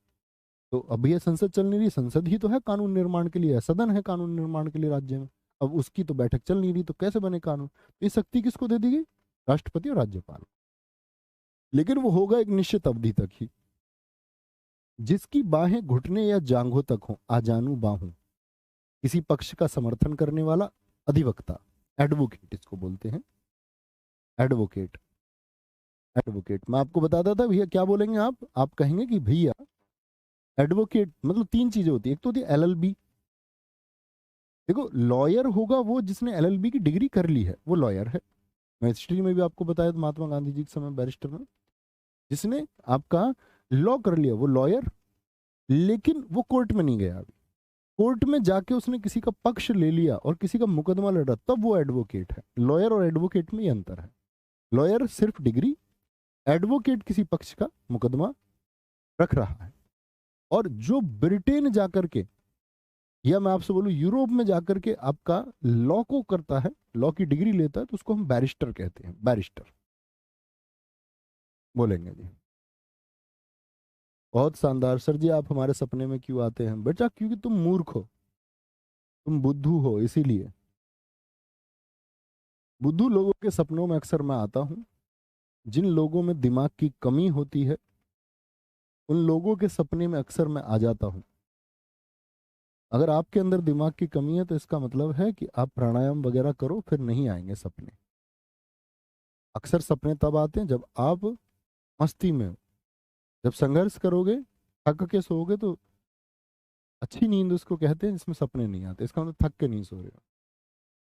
तो अभी ये संसद चल नहीं रही, संसद ही तो है कानून निर्माण के लिए, सदन है कानून निर्माण के लिए राज्य में। अब उसकी तो बैठक चल नहीं रही तो कैसे बने कानून? ये शक्ति किसको दे दी गई, राष्ट्रपति और राज्यपाल। लेकिन वो होगा एक निश्चित अवधि तक ही। जिसकी बाहें घुटने या जांघों तक हो, आजानू बाहू, किसी पक्ष का समर्थन करने वाला, अधिवक्ता, एडवोकेट इसको बोलते हैं, एडवोकेट। एडवोकेट मैं आपको बताता था भैया, क्या बोलेंगे आप कहेंगे कि भैया एडवोकेट मतलब तीन चीजें होती है, एक तो होती है एलएलबी। देखो लॉयर होगा वो जिसने एलएलबी की डिग्री कर ली है, वो लॉयर है। मैं हिस्ट्री में भी आपको बताया था, महात्मा गांधी जी के समय बैरिस्टर में, जिसने आपका लॉ कर लिया वो लॉयर। लेकिन वो कोर्ट में नहीं गया अभी, कोर्ट में जाके उसने किसी का पक्ष ले लिया और किसी का मुकदमा लड़ा, तब वो एडवोकेट है। लॉयर और एडवोकेट में ये अंतर है। लॉयर सिर्फ डिग्री, एडवोकेट किसी पक्ष का मुकदमा रख रहा है। और जो ब्रिटेन जाकर के, या मैं आपसे बोलूं यूरोप में जाकर के आपका लॉ को करता है, लॉ की डिग्री लेता है, तो उसको हम बैरिस्टर कहते हैं, बैरिस्टर बोलेंगे जी। बहुत शानदार सर जी, आप हमारे सपने में क्यों आते हैं? बेटा क्योंकि तुम मूर्ख हो, तुम बुद्धू हो, इसीलिए। बुद्धू लोगों के सपनों में अक्सर मैं आता हूं। जिन लोगों में दिमाग की कमी होती है उन लोगों के सपने में अक्सर मैं आ जाता हूं। अगर आपके अंदर दिमाग की कमी है तो इसका मतलब है कि आप प्राणायाम वगैरह करो, फिर नहीं आएंगे सपने। अक्सर सपने तब आते हैं जब आप मस्ती में हो। जब संघर्ष करोगे, थक के सोओगे, तो अच्छी नींद उसको कहते हैं जिसमें सपने नहीं आते। इसका मतलब थक के नहीं सो रहे हो।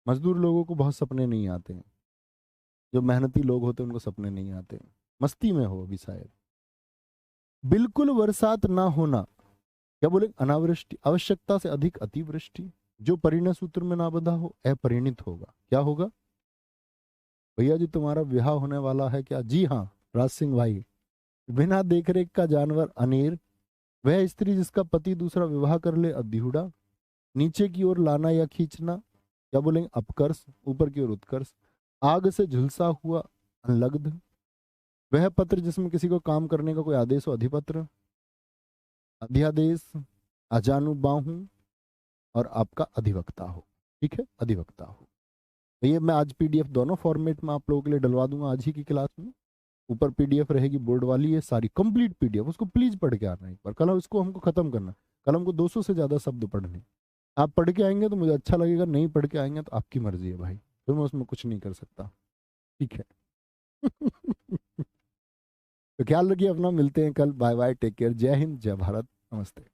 मजदूर लोगों को बहुत सपने नहीं आते हैं, जो मेहनती लोग होते हैं उनको सपने नहीं आते हैं। मस्ती में हो अभी शायद। बिल्कुल बरसात ना होना, क्या बोले, अनावृष्टि। आवश्यकता से अधिक अतिवृष्टि। जो परिणय सूत्र में ना बंधा हो अपरिणित होगा। क्या होगा? भैया जी तुम्हारा विवाह होने वाला है क्या? जी हाँ राज सिंह भाई। बिना देखरेख का जानवर अनेर, वह स्त्री जिसका पति दूसरा विवाह कर ले अधीहुड़ा। नीचे की ओर लाना या खींचना, क्या बोलेंगे, अपकर्ष। ऊपर की ओर उत्कर्ष। आग से झुलसा हुआ संलग्न, वह पत्र जिसमें किसी को काम करने का कोई आदेश हो अधिपत्र। अध्यादेश, अजानुबाहु, और आपका अधिवक्ता हो। ठीक है, अधिवक्ता हो। तो ये मैं आज पीडीएफ दोनों फॉर्मेट में आप लोगों के लिए डलवा दूंगा आज ही की क्लास में। ऊपर पीडीएफ रहेगी बोर्ड वाली, है सारी कंप्लीट पीडीएफ, उसको प्लीज पढ़ के आना एक बार। कल इसको हमको खत्म करना। कल हमको 200 से ज्यादा शब्द पढ़ने। आप पढ़ के आएंगे तो मुझे अच्छा लगेगा, नहीं पढ़ के आएंगे तो आपकी मर्जी है भाई, फिर मैं उसमें कुछ नहीं कर सकता। ठीक है। तो ख्याल रखिए अपना, मिलते हैं कल। बाय बाय, टेक केयर, जय हिंद, जय भारत, नमस्ते।